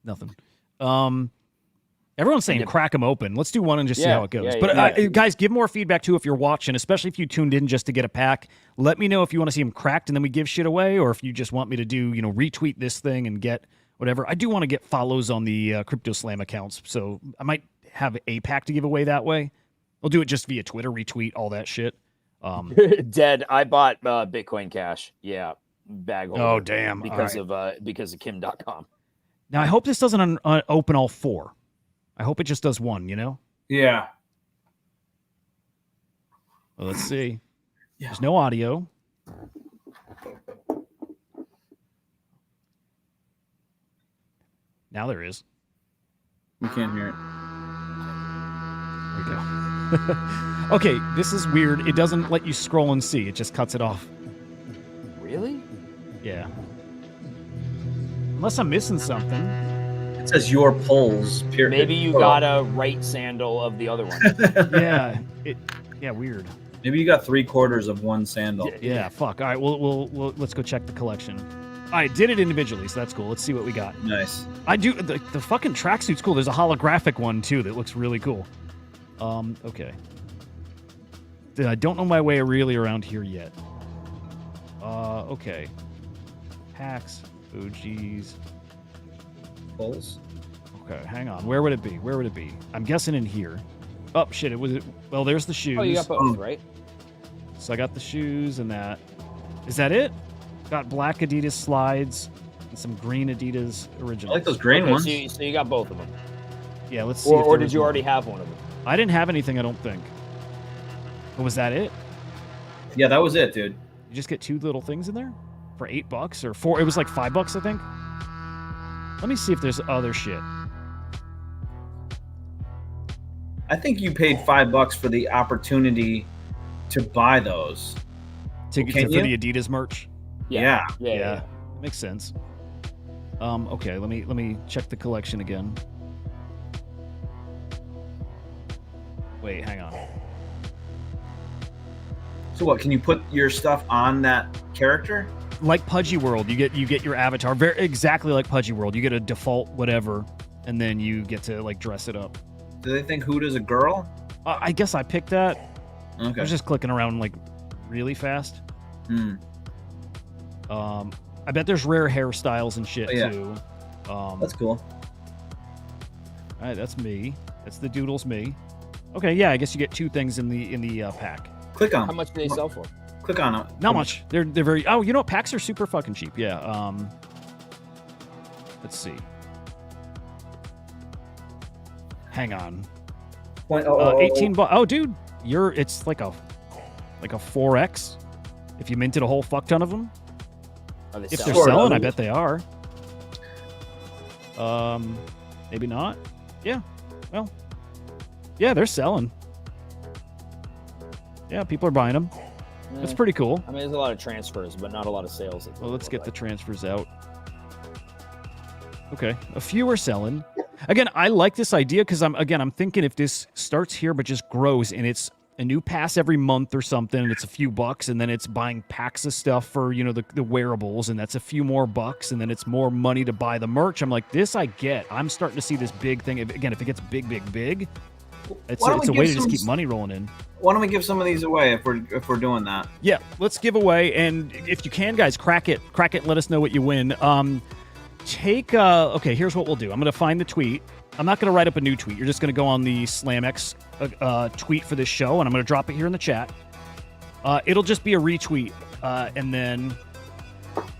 nothing. Everyone's saying crack them open. Let's do one and just see how it goes. But guys, give more feedback too if you're watching, especially if you tuned in just to get a pack. Let me know if you want to see them cracked and then we give shit away, or if you just want me to do, retweet this thing and get whatever. I do want to get follows on the Crypto Slam accounts, so I might have a pack to give away that way. I'll do it just via Twitter, retweet all that shit. Dead. I bought Bitcoin Cash. Yeah, bag holder. Oh damn! Because of Kim.com. Now I hope this doesn't open all four. I hope it just does one. Yeah. Well, let's see. There's no audio. Now there is. We can't hear it. There we go. Okay, this is weird. It doesn't let you scroll and see. It just cuts it off. Really? Yeah. Unless I'm missing something. It says your polls. Maybe you got a right sandal of the other one. Yeah, weird. Maybe you got 3/4 of one sandal. Yeah, fuck. All right, we'll let's go check the collection. I did it individually, so that's cool. Let's see what we got. Nice. I do the fucking tracksuit's cool. There's a holographic one too that looks really cool. Okay. I don't know my way really around here yet. Okay. Packs, OGs. Polls. Okay, hang on. Where would it be? I'm guessing in here. Oh shit! Well, there's the shoes. Oh, you got both, right? So I got the shoes and that. Is that it? Got black Adidas slides and some green Adidas originals. I like those green ones. So you got both of them. Yeah, let's see. Or did you already have one of them? I didn't have anything, I don't think. But was that it? Yeah, that was it, dude. You just get 2 little things in there for $8 or $4. It was like $5, I think. Let me see if there's other shit. I think you paid $5 for the opportunity to buy those. For the Adidas merch. Yeah. Makes sense. Okay, let me check the collection again. Wait, hang on. So what? Can you put your stuff on that character? Like Pudgy World, you get your avatar exactly like Pudgy World. You get a default whatever, and then you get to like dress it up. Do they think Hudah's a girl? I guess I picked that. Okay. I was just clicking around like really fast. I bet there's rare hairstyles and shit too. That's cool. All right, that's me. That's the Doodles me. Okay, yeah, I guess you get 2 things in the pack. Click on. How much do they sell for? Click on it. Not much. They're very. Oh, you know what? Packs are super fucking cheap. Yeah. Let's see. Hang on. 18 bucks. Oh, dude, it's like a 4x. If you minted a whole fuck ton of them. If they're selling, I bet they are. Maybe not. Yeah. Well. Yeah, they're selling. Yeah, people are buying them. That's pretty cool. I mean, there's a lot of transfers, but not a lot of sales. Well, let's get the transfers out. Okay, a few are selling. Again, I like this idea because I'm thinking if this starts here but just grows and it's a new pass every month or something, and it's a few bucks, and then it's buying packs of stuff for the wearables, and that's a few more bucks, and then it's more money to buy the merch. I'm like, this I get. I'm starting to see this big thing. If it gets big, it's a way to just keep money rolling in. Why don't we give some of these away if we're doing that? Yeah, let's give away, and if you can, guys, crack it. Let us know what you win. Okay, here's what we'll do. I'm gonna find the tweet. I'm not gonna write up a new tweet. You're just gonna go on the SlamX tweet for this show, and I'm gonna drop it here in the chat. It'll just be a retweet, and then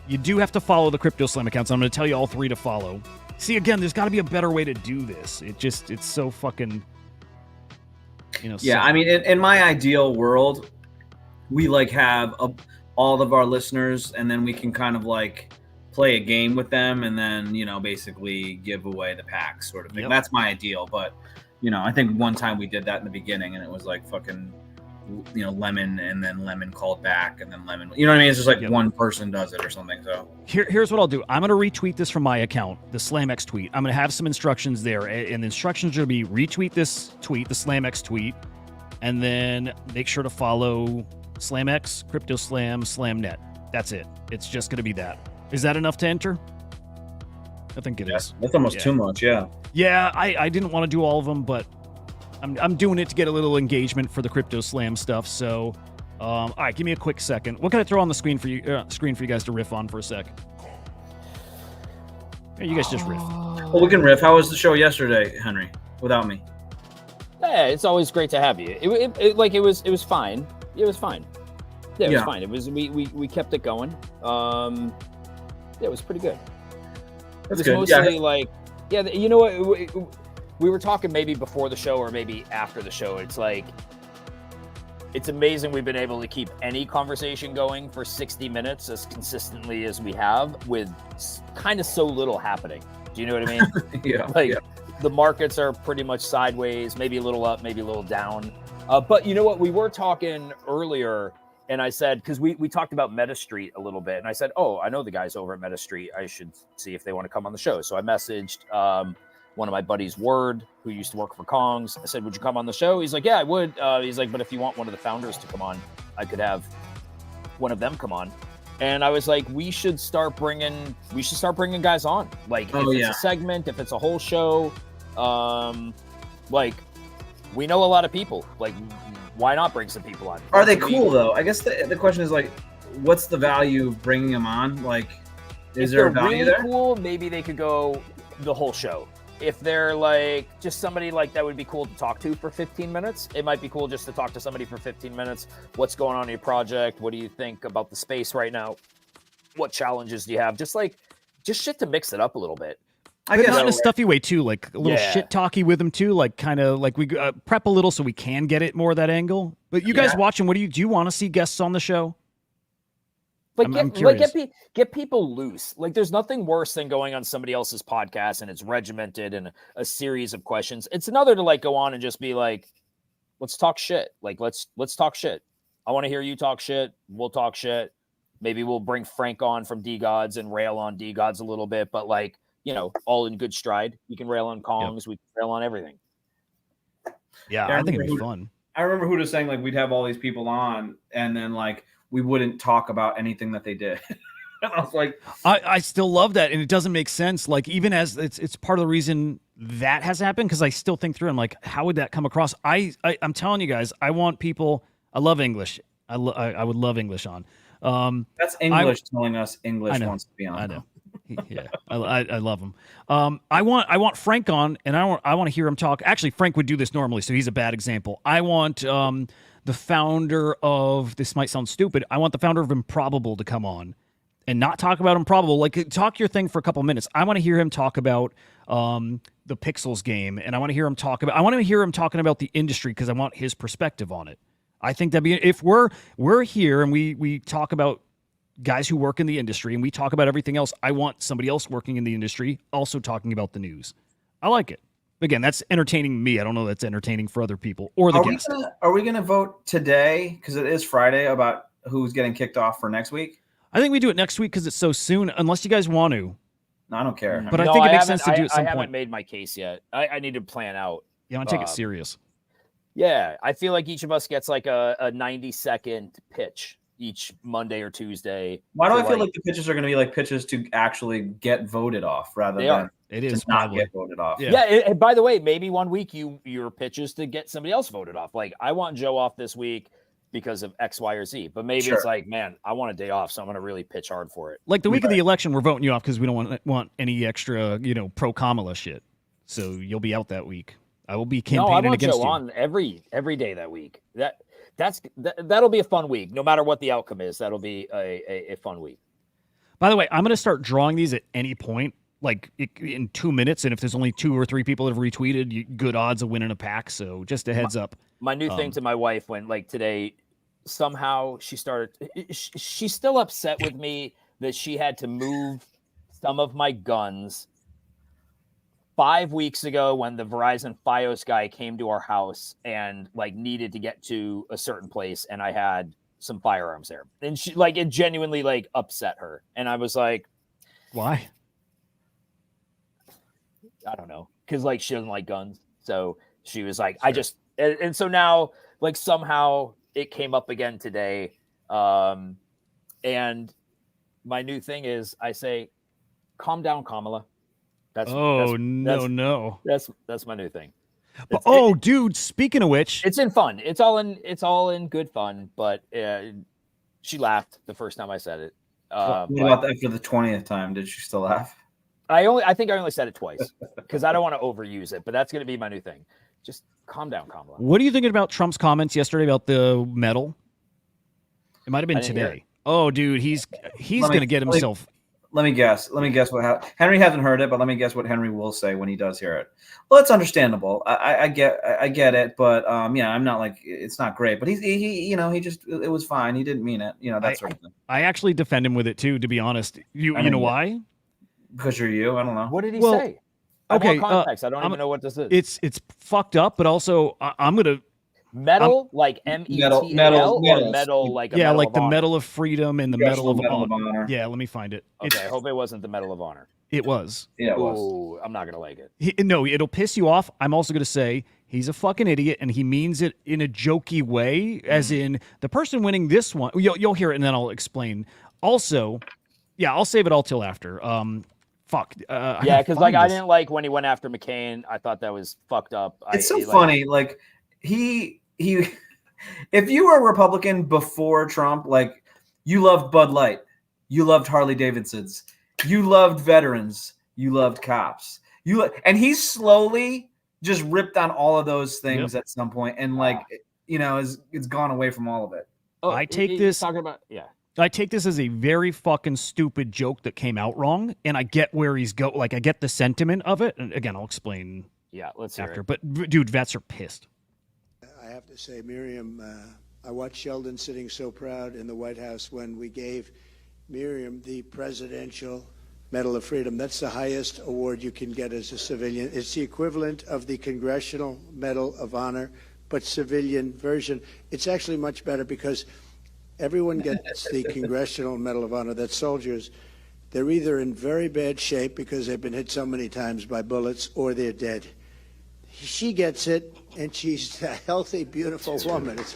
you do have to follow the Crypto Slam accounts. I'm gonna tell you all 3 to follow. See, again, there's got to be a better way to do this. It's so fucking. Yeah, I mean, in my ideal world, we like have all of our listeners, and then we can kind of like play a game with them, and then basically give away the packs, sort of thing. Yep. That's my ideal, but I think one time we did that in the beginning, and it was like fucking Lemon, and then Lemon called back, and then Lemon. You know what I mean? It's just like one person does it or something. So here's what I'll do. I'm gonna retweet this from my account, the SlamX tweet. I'm gonna have some instructions there, and the instructions are gonna be retweet this tweet, the SlamX tweet, and then make sure to follow SlamX, Crypto Slam, SlamNet. That's it. It's just going to be that. Is that enough to enter? I think it is. That's almost too much. Yeah. Yeah, I didn't want to do all of them, but I'm doing it to get a little engagement for the Crypto Slam stuff. So, all right, give me a quick second. What can I throw on the screen for you guys to riff on for a sec? Yeah, you guys just riff. Well, we can riff. How was the show yesterday, Henry? Without me. Yeah, it's always great to have you. It was fine. It was fine. Yeah, it was fine. It was we kept it going. Yeah, it was pretty good. That's it was good. mostly you know what? We were talking maybe before the show or maybe after the show. It's like, it's amazing we've been able to keep any conversation going for 60 minutes as consistently as we have with kind of so little happening. Do you know what I mean? The markets are pretty much sideways, maybe a little up, maybe a little down. But you know what? We were talking earlier, and I said, because we talked about MetaStreet a little bit, and I said, oh, I know the guys over at MetaStreet. I should see if they want to come on the show. So I messaged one of my buddies, Word, who used to work for Kongs. I said, would you come on the show? He's like, yeah, I would. He's like, but if you want one of the founders to come on, I could have one of them come on. And I was like, we should start bringing guys on. Like, if it's a segment, if it's a whole show, like, we know a lot of people. Like, why not bring some people on? Are they cool though? I guess the question is like, what's the value of bringing them on? Like, is there a value there? Cool, maybe they could go the whole show. If they're like just somebody like that would be cool to talk to for 15 minutes. It might be cool just to talk to somebody for 15 minutes. What's going on in your project? What do you think about the space right now? What challenges do you have? Just shit to mix it up a little bit. I guess not in a stuffy way too, like a little shit talky with them too, like kind of like we prep a little so we can get it more that angle. But you guys watching, do you want to see guests on the show? Get people loose. Like, there's nothing worse than going on somebody else's podcast and it's regimented and a series of questions. It's another to like go on and just be like, let's talk shit. Like, let's talk shit. I want to hear you talk shit. We'll talk shit. Maybe we'll bring Frank on from D-Gods and rail on D-Gods a little bit, but like, you know, all in good stride. You can rail on Kongs. We can rail on everything. Yeah, I think it'd be fun. I remember Hudah saying like we'd have all these people on and then like we wouldn't talk about anything that they did. And I was like, I still love that, and it doesn't make sense. Like, even as it's part of the reason that has happened, because I still think through. I'm like, how would that come across? I'm telling you guys, I want people. I love English. I would love English on. That's English telling us English wants to be on. I know. Yeah, I love him. I want Frank on, and I want to hear him talk. Actually, Frank would do this normally, so he's a bad example. I want the founder of, this might sound stupid, I want the founder of Improbable to come on and not talk about Improbable. Like, talk your thing for a couple minutes. I want to hear him talk about the Pixels game, and I want to hear him talking about the industry, because I want his perspective on it. I think that'd be, if we're here and we talk about guys who work in the industry and we talk about everything else, I want somebody else working in the industry also talking about the news. I like it. Again, that's entertaining me. I don't know that's entertaining for other people or the guests. Are we gonna vote today, because it is Friday, about who's getting kicked off for next week? I think we do it next week because it's so soon, unless you guys want to. No, I don't care. But I think it makes sense to do it at some I point. haven't made my case yet. I need to plan out. You want to take it serious. Yeah, I feel like each of us gets like a 90-second pitch each Monday or Tuesday. Why do I feel like the pitches are going to be like pitches to actually get voted off rather than it is to not get voted off? Yeah. By the way, maybe one week your pitch is to get somebody else voted off. Like, I want Joe off this week because of X, Y, or Z. But maybe it's like, man, I want a day off, so I'm going to really pitch hard for it. Like the week of the election, we're voting you off because we don't want any extra, pro Kamala shit. So you'll be out that week. I will be campaigning against you. I want Joe on every day that week. That'll be a fun week. No matter what the outcome is, that'll be a fun week. By the way, I'm going to start drawing these at any point, like in 2 minutes. And if there's only 2 or 3 people that have retweeted, good odds of winning a pack. So just a heads up. My new thing to my wife when, like, today, somehow she's still upset with me that she had to move some of my guns 5 weeks ago when the Verizon Fios guy came to our house and like needed to get to a certain place, and I had some firearms there, and she, like, it genuinely like upset her, and I was like, why? I don't know, because like she doesn't like guns, so she was like, And so now, like, somehow it came up again today. And my new thing is I say, calm down, Kamala. That's Oh, that's no. that's my new thing. But, oh, dude, speaking of which, It's in fun. It's all in good fun. But she laughed the first time I said it. What But about after the 20th time? Did she still laugh? I think I only said it twice because I don't want to overuse it. But that's going to be my new thing. Just calm down, Kamala. what are you thinking about Trump's comments yesterday about the medal? It might have been I didn't hear today. Oh, dude, he's going to get himself. Let me guess. What Henry hasn't heard it, but let me guess what Henry will say when he does hear it. Well, it's understandable. I get it, but yeah, I'm not like it's not great. But he it was fine. He didn't mean it. That sort of thing. I actually defend him with it too, to be honest. You know why? Because you're you. I don't know. What did he Well, say? I okay, want context. I don't even know what this is. It's fucked up, but also I'm gonna Metal, like METAL, or metal, like a yeah, medal like of the honor? Medal of Freedom and the Medal of Medal of Honor. Honor. Yeah, let me find it. Okay, I hope it wasn't the Medal of Honor. It was. Yeah, it was. Ooh, I'm not gonna like it. No, it'll piss you off. I'm also going to say he's a fucking idiot, and he means it in a jokey way, as in the person winning this one. You'll hear it, and then I'll explain. Also, yeah, I'll save it all till after. Fuck. Yeah, because like I didn't like when he went after McCain. I thought that was fucked up. It's so funny. Like he, if you were a Republican before Trump, like you loved Bud Light, you loved Harley Davidsons, you loved veterans, you loved cops, and he slowly just ripped on all of those things at some point, and like it's gone away from all of it. Oh, I take this talking about I take this as a very fucking stupid joke that came out wrong, and I get where he's go. Like I get the sentiment of it, and again, I'll explain. Yeah, let's hear after. it. But dude, vets are pissed. I have to say, Miriam, I watched Sheldon sitting so proud in the White House when we gave Miriam the Presidential Medal of Freedom. That's the highest award you can get as a civilian. It's the equivalent of the Congressional Medal of Honor, but civilian version. It's actually much better because everyone gets the Congressional Medal of Honor. That's soldiers. They're either in very bad shape because they've been hit so many times by bullets, or they're dead. She gets it, and she's a healthy, beautiful woman. It's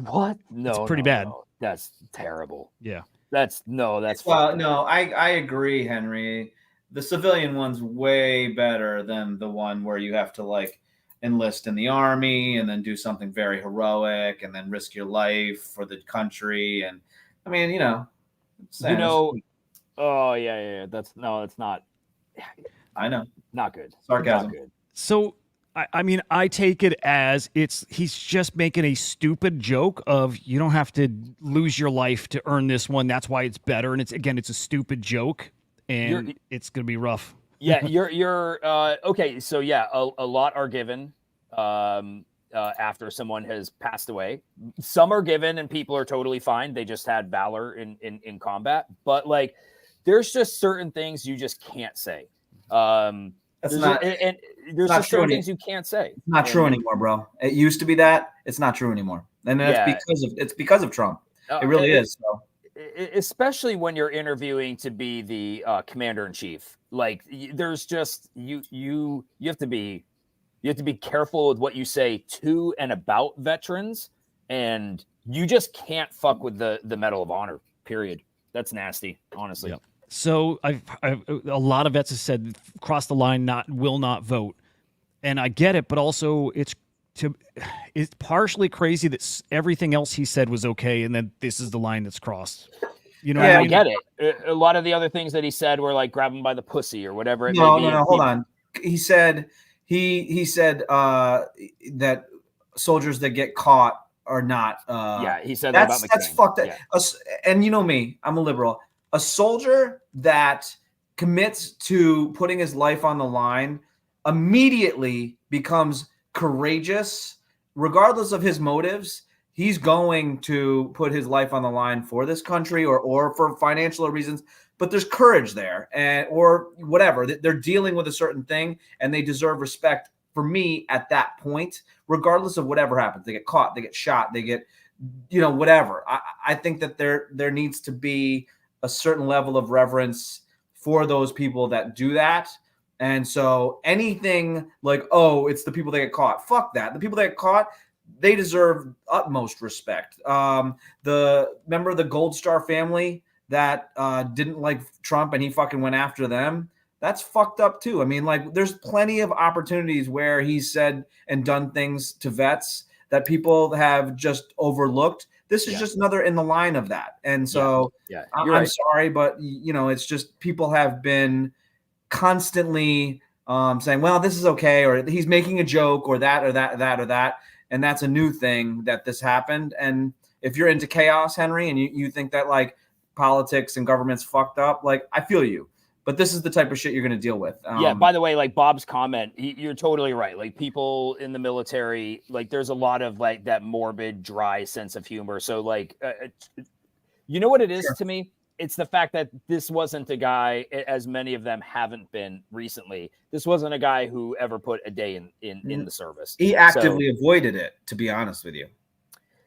What? No, It's pretty no, bad. no. That's terrible. Yeah. That's Well, no, I agree, Henry. The civilian one's way better than the one where you have to like enlist in the army and then do something very heroic and then risk your life for the country. And I mean, oh yeah. It's not. I know. Not good. Sarcasm. Not good. So I mean, I take it as he's just making a stupid joke of you don't have to lose your life to earn this one. That's why it's better. And it's a stupid joke, and it's gonna be rough. Yeah, you're okay. So yeah, a lot are given after someone has passed away. Some are given, and people are totally fine. They just had valor in combat. But like, there's just certain things you just can't say. That's not. And there's not just certain true things you can't say. It's not true anymore, bro. It used to be that. It's not true anymore, and it's because of Trump. It really is. So. Especially when you're interviewing to be the commander in chief, like there's just you have to be careful with what you say to and about veterans, and you just can't fuck with the Medal of Honor. Period. That's nasty, honestly. Yep. So I've a lot of vets have said cross the line, will not vote, and I get it, but also it's partially crazy that everything else he said was okay, and then this is the line that's crossed. You know, Yeah, what I mean? get it. A lot of the other things that he said were like grab him by the pussy or whatever. No, hold on. He said he said that soldiers that get caught are not. Yeah, he said that about McCain. That's fucked up. Yeah. And you know me, I'm a liberal. A soldier that commits to putting his life on the line immediately becomes courageous, regardless of his motives. He's going to put his life on the line for this country or for financial reasons, but there's courage there or whatever. They're dealing with a certain thing and they deserve respect for me at that point, regardless of whatever happens. They get caught, they get shot, they get, whatever. I think that there needs to be a certain level of reverence for those people that do that. And so anything like, oh, it's the people that get caught. Fuck that. The people that get caught, they deserve utmost respect. Remember the Gold Star family that didn't like Trump and he fucking went after them? That's fucked up too. I mean, like, there's plenty of opportunities where he's said and done things to vets that people have just overlooked. This is just another in the line of that. And so I'm sorry, but it's just people have been constantly saying, well, this is okay, or he's making a joke, or that, or that, that, or that. And that's a new thing that this happened. And if you're into chaos, Henry, and you think that like politics and government's fucked up, like, I feel you. But this is the type of shit you're going to deal with. By the way, like Bob's comment, you're totally right. Like, people in the military, like, there's a lot of like that morbid, dry sense of humor. So like, you know what it is to me? It's the fact that this wasn't a guy, as many of them haven't been recently. This wasn't a guy who ever put a day in the service. He actively avoided it, to be honest with you.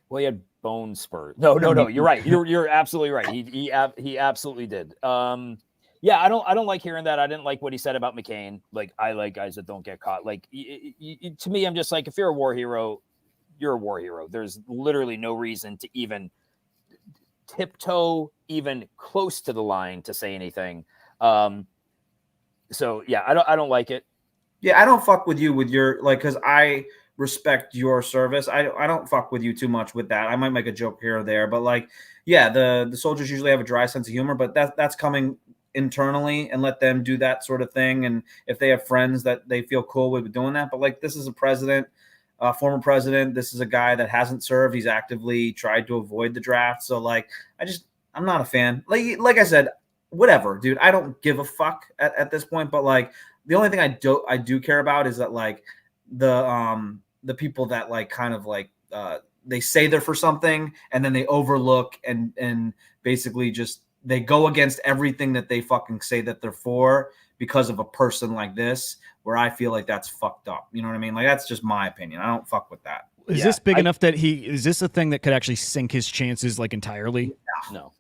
Well, he had bone spurs. No. You're right. You're absolutely right. He absolutely did. Yeah, I don't like hearing that. I didn't like what he said about McCain. Like, I like guys that don't get caught. Like, to me, I'm just like, if you're a war hero, you're a war hero. There's literally no reason to even tiptoe even close to the line to say anything. So yeah, I don't like it. Yeah, I don't fuck with you with your, like, because I respect your service. I don't fuck with you too much with that. I might make a joke here or there, but like, yeah, the soldiers usually have a dry sense of humor, but that's coming internally, and let them do that sort of thing. And if they have friends that they feel cool with doing that, but like, this is a president, former president. This is a guy that hasn't served. He's actively tried to avoid the draft. So like, I'm not a fan. Like I said, whatever, dude. I don't give a fuck at this point. But like, the only thing I do care about is that like the people that like kind of like they say they're for something and then they overlook and basically just they go against everything that they fucking say that they're for because of a person like this, where I feel like that's fucked up. You know what I mean? Like, that's just my opinion. I don't fuck with that. Is this big enough that is this a thing that could actually sink his chances like entirely? No.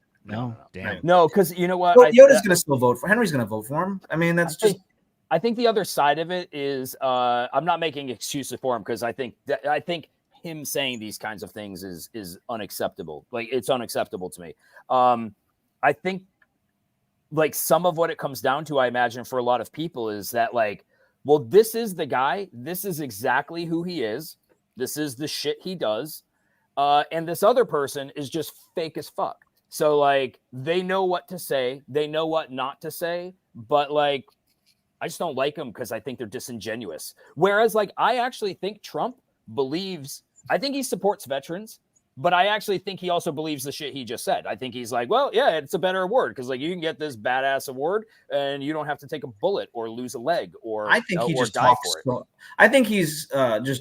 Damn. No, because you know what? Well, Yoda's going to still vote for Henry's going to vote for him. I mean, I think the other side of it is I'm not making excuses for him, because I think him saying these kinds of things is unacceptable. Like, it's unacceptable to me. I think like some of what it comes down to, I imagine, for a lot of people is that like, well, this is the guy. This is exactly who he is. This is the shit he does. And this other person is just fake as fuck. So like, they know what to say. They know what not to say. But like, I just don't like them because I think they're disingenuous. Whereas like, I actually think Trump I think he supports veterans. But I actually think he also believes the shit he just said. I think he's like, well, yeah, it's a better award because like you can get this badass award and you don't have to take a bullet or lose a leg or I think he or just die talks. for it. I think he's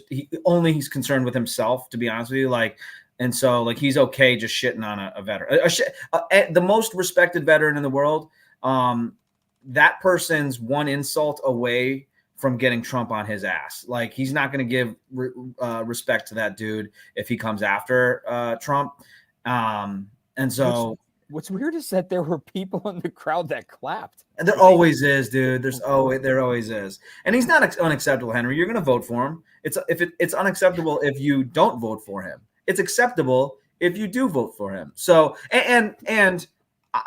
he's concerned with himself, to be honest with you. Like, and so like he's okay just shitting on a veteran, the most respected veteran in the world. That person's one insult away from getting Trump on his ass. Like, he's not going to give respect to that dude if he comes after Trump. And so what's weird is that there were people in the crowd that clapped. There always is, dude. There always is. And he's not unacceptable, Henry. You're going to vote for him. It's unacceptable if you don't vote for him. It's acceptable if you do vote for him. So, and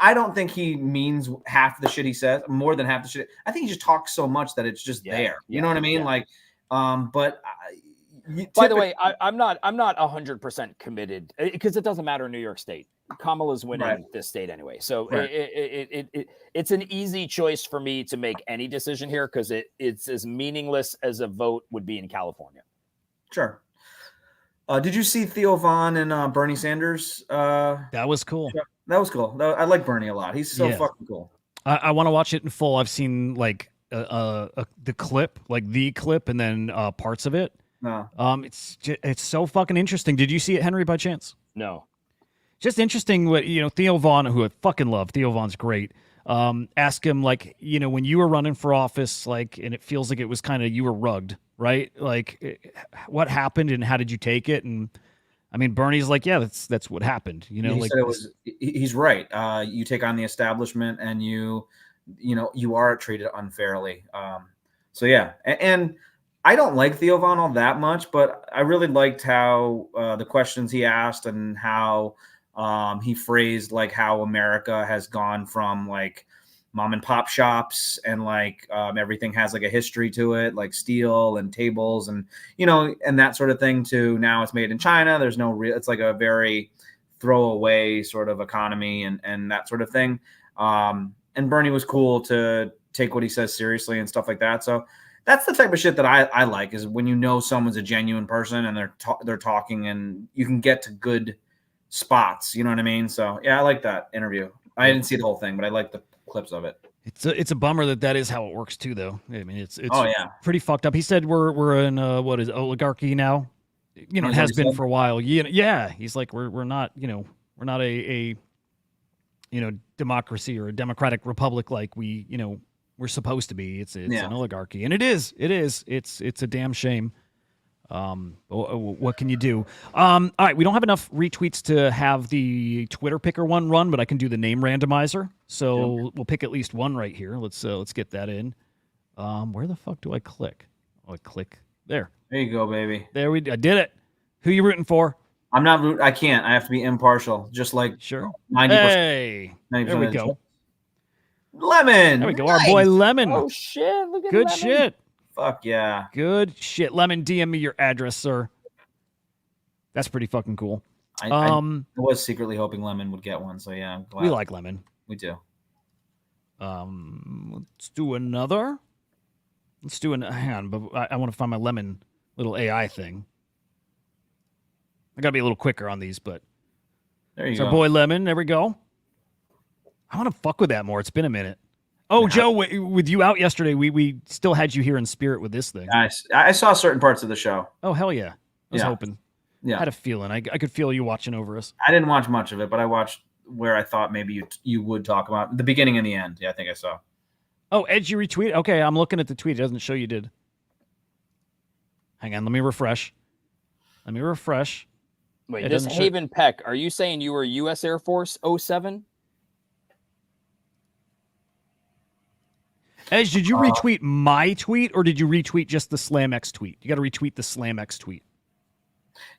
I don't think he means half the shit he says, more than half the shit. I think he just talks so much that it's just there. You know what I mean? Yeah. Like, but by the way, I'm not 100% committed because it doesn't matter in New York State. Kamala's winning this state anyway. So it's an easy choice for me to make any decision here because it's as meaningless as a vote would be in California. Sure. Did you see Theo Vaughn and Bernie Sanders? That was cool. That was cool. I like Bernie a lot. He's so fucking cool. I want to watch it in full. I've seen like the clip, and then parts of it. No. It's so fucking interesting. Did you see it, Henry, by chance? No. Just interesting what, Theo Vaughn, who I fucking love. Theo Vaughn's great. Ask him, like, when you were running for office, like, and it feels like it was kind of, you were rugged, right? Like, what happened and how did you take it? And I mean, Bernie's like, yeah, that's what happened. He said he's right. You take on the establishment and you are treated unfairly. So yeah, and I don't like Theo Von all that much, but I really liked how the questions he asked and how he phrased like how America has gone from like mom and pop shops and like everything has like a history to it, like steel and tables and and that sort of thing, to now it's made in China. There's no real, it's like a very throwaway sort of economy and that sort of thing. And Bernie was cool to take what he says seriously and stuff like that. So that's the type of shit that I like, is when someone's a genuine person and they're talking and you can get to good spots. You know what I mean? So yeah, I like that interview. I didn't see the whole thing, but I like the clips of it. It's a bummer that is how it works too, though. I mean, it's Oh, yeah. pretty fucked up. He said we're in what is it, oligarchy now. It has been for a while. Yeah. He's like we're not we're not a democracy or a democratic republic like we're supposed to be. It's an oligarchy, and it is. It's a damn shame. What can you do? All right, we don't have enough retweets to have the Twitter picker one run, but I can do the name randomizer. So we'll pick at least one right here. Let's get that in. Where the fuck do I click? Oh, I click there. There you go, baby. I did it. Who you rooting for? I'm not. I can't. I have to be impartial. Just like Sure. 90%. Hey, 90% there we of the go. show. Lemon. There we go. Our boy Lemon. Oh shit! Look at Good Lemon. shit. Fuck yeah. Good shit. Lemon, DM me your address, sir. That's pretty fucking cool. I was secretly hoping Lemon would get one. So yeah, I'm glad. We like Lemon. We do. Let's do another. Hang on, but I want to find my Lemon little AI thing. I gotta be a little quicker on these, but There you it's go. our boy Lemon. There we go. I want to fuck with that more. It's been a minute. Oh, Joe, with you out yesterday, we still had you here in spirit with this thing. I saw certain parts of the show. Oh, hell yeah. I was Yeah. hoping. Yeah. I had a feeling. I could feel you watching over us. I didn't watch much of it, but I watched where I thought maybe you would talk about the beginning and the end. Yeah, I think I saw. Oh, Ed, you retweet? Okay, I'm looking at the tweet. It doesn't show you did. Hang on, let me refresh. Wait, It this doesn't show- Haven Peck, are you saying you were U.S. Air Force 07? Edge, did you retweet my tweet or did you retweet just the SlamX tweet? You got to retweet the SlamX tweet.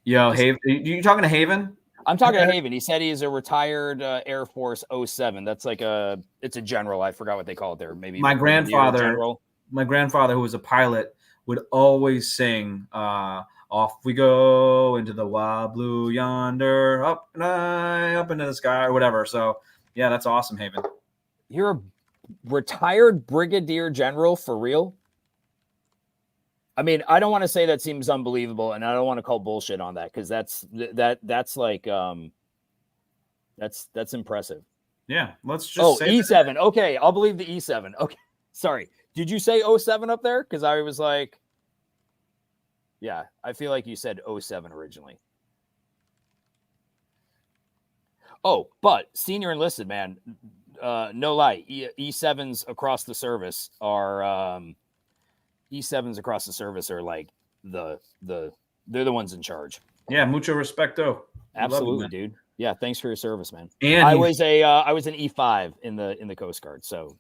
Yo, Haven, you talking to Haven? I'm talking to Haven. He said he's a retired Air Force 07. That's like it's a general. I forgot what they call it there. Maybe My grandfather, general. who was a pilot, would always sing, "Off we go into the wild blue yonder, up and high, up into the sky," or whatever. So yeah, that's awesome, Haven. You're a retired brigadier general for real? I mean, I don't want to say that seems unbelievable, and I don't want to call bullshit on that because that's like that's impressive. Yeah, let's just say E7. Okay, I'll believe the E7. Okay, sorry. Did you say 07 up there? Because I was like, yeah, I feel like you said 07 originally. Oh, but senior enlisted, man. No lie, E7s across the service are like they're the ones in charge. Yeah, mucho respecto. Absolutely, dude. Yeah, thanks for your service, man. And I was an E5 in the Coast Guard, so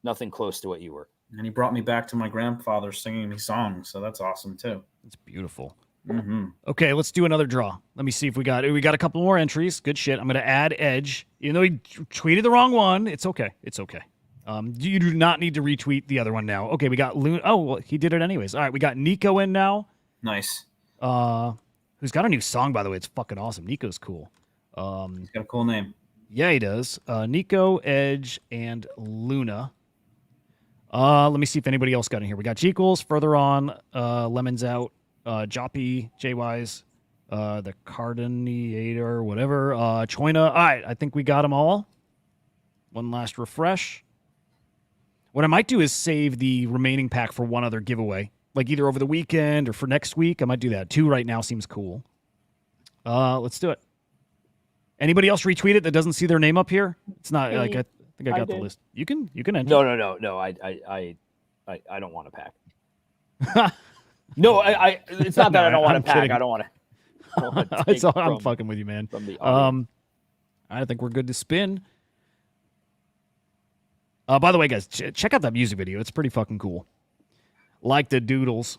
nothing close to what you were. And he brought me back to my grandfather singing me songs, so that's awesome too. It's beautiful. Mm-hmm. Okay, let's do another draw. Let me see if we got a couple more entries. Good shit. I'm going to add Edge. Even though he tweeted the wrong one, it's okay. You do not need to retweet the other one now. Okay, we got Loon. Oh, well, he did it anyways. All right, we got Nico in now. Nice. Who's got a new song, by the way. It's fucking awesome. Nico's cool. He's got a cool name. Yeah, he does. Nico, Edge, and Luna. Let me see if anybody else got in here. We got Jeekles further on. Lemon's out. Joppy, JY's, the Cardinator, whatever. Choina. All right, I think we got them all. One last refresh. What I might do is save the remaining pack for one other giveaway, like either over the weekend or for next week. I might do that. 2 right now seems cool. Let's do it. Anybody else retweet it that doesn't see their name up here? It's not like I think I got the list. You can enter. No. I don't want to pack. No, it's not that I don't want to pack. kidding. I don't want to. I'm fucking with you, man. From the audience. I think we're good to spin. By the way, guys, check out that music video. It's pretty fucking cool. Like the Doodles.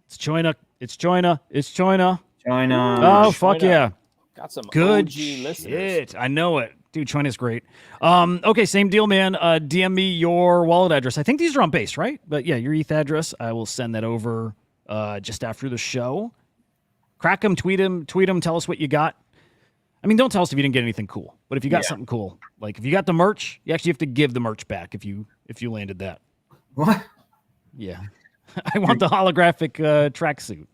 It's China. It's China. It's China. China. Oh, fuck China. yeah. Got some Good OG listeners. shit. I know it. Dude, China's great. Okay, same deal, man. DM me your wallet address. I think these are on base, right? But yeah, your ETH address. I will send that over just after the show. Crack them, tweet them, tell us what you got. I mean, don't tell us if you didn't get anything cool. But if you got something cool, like if you got the merch, you actually have to give the merch back if you landed that. What? Yeah. I want the holographic tracksuit.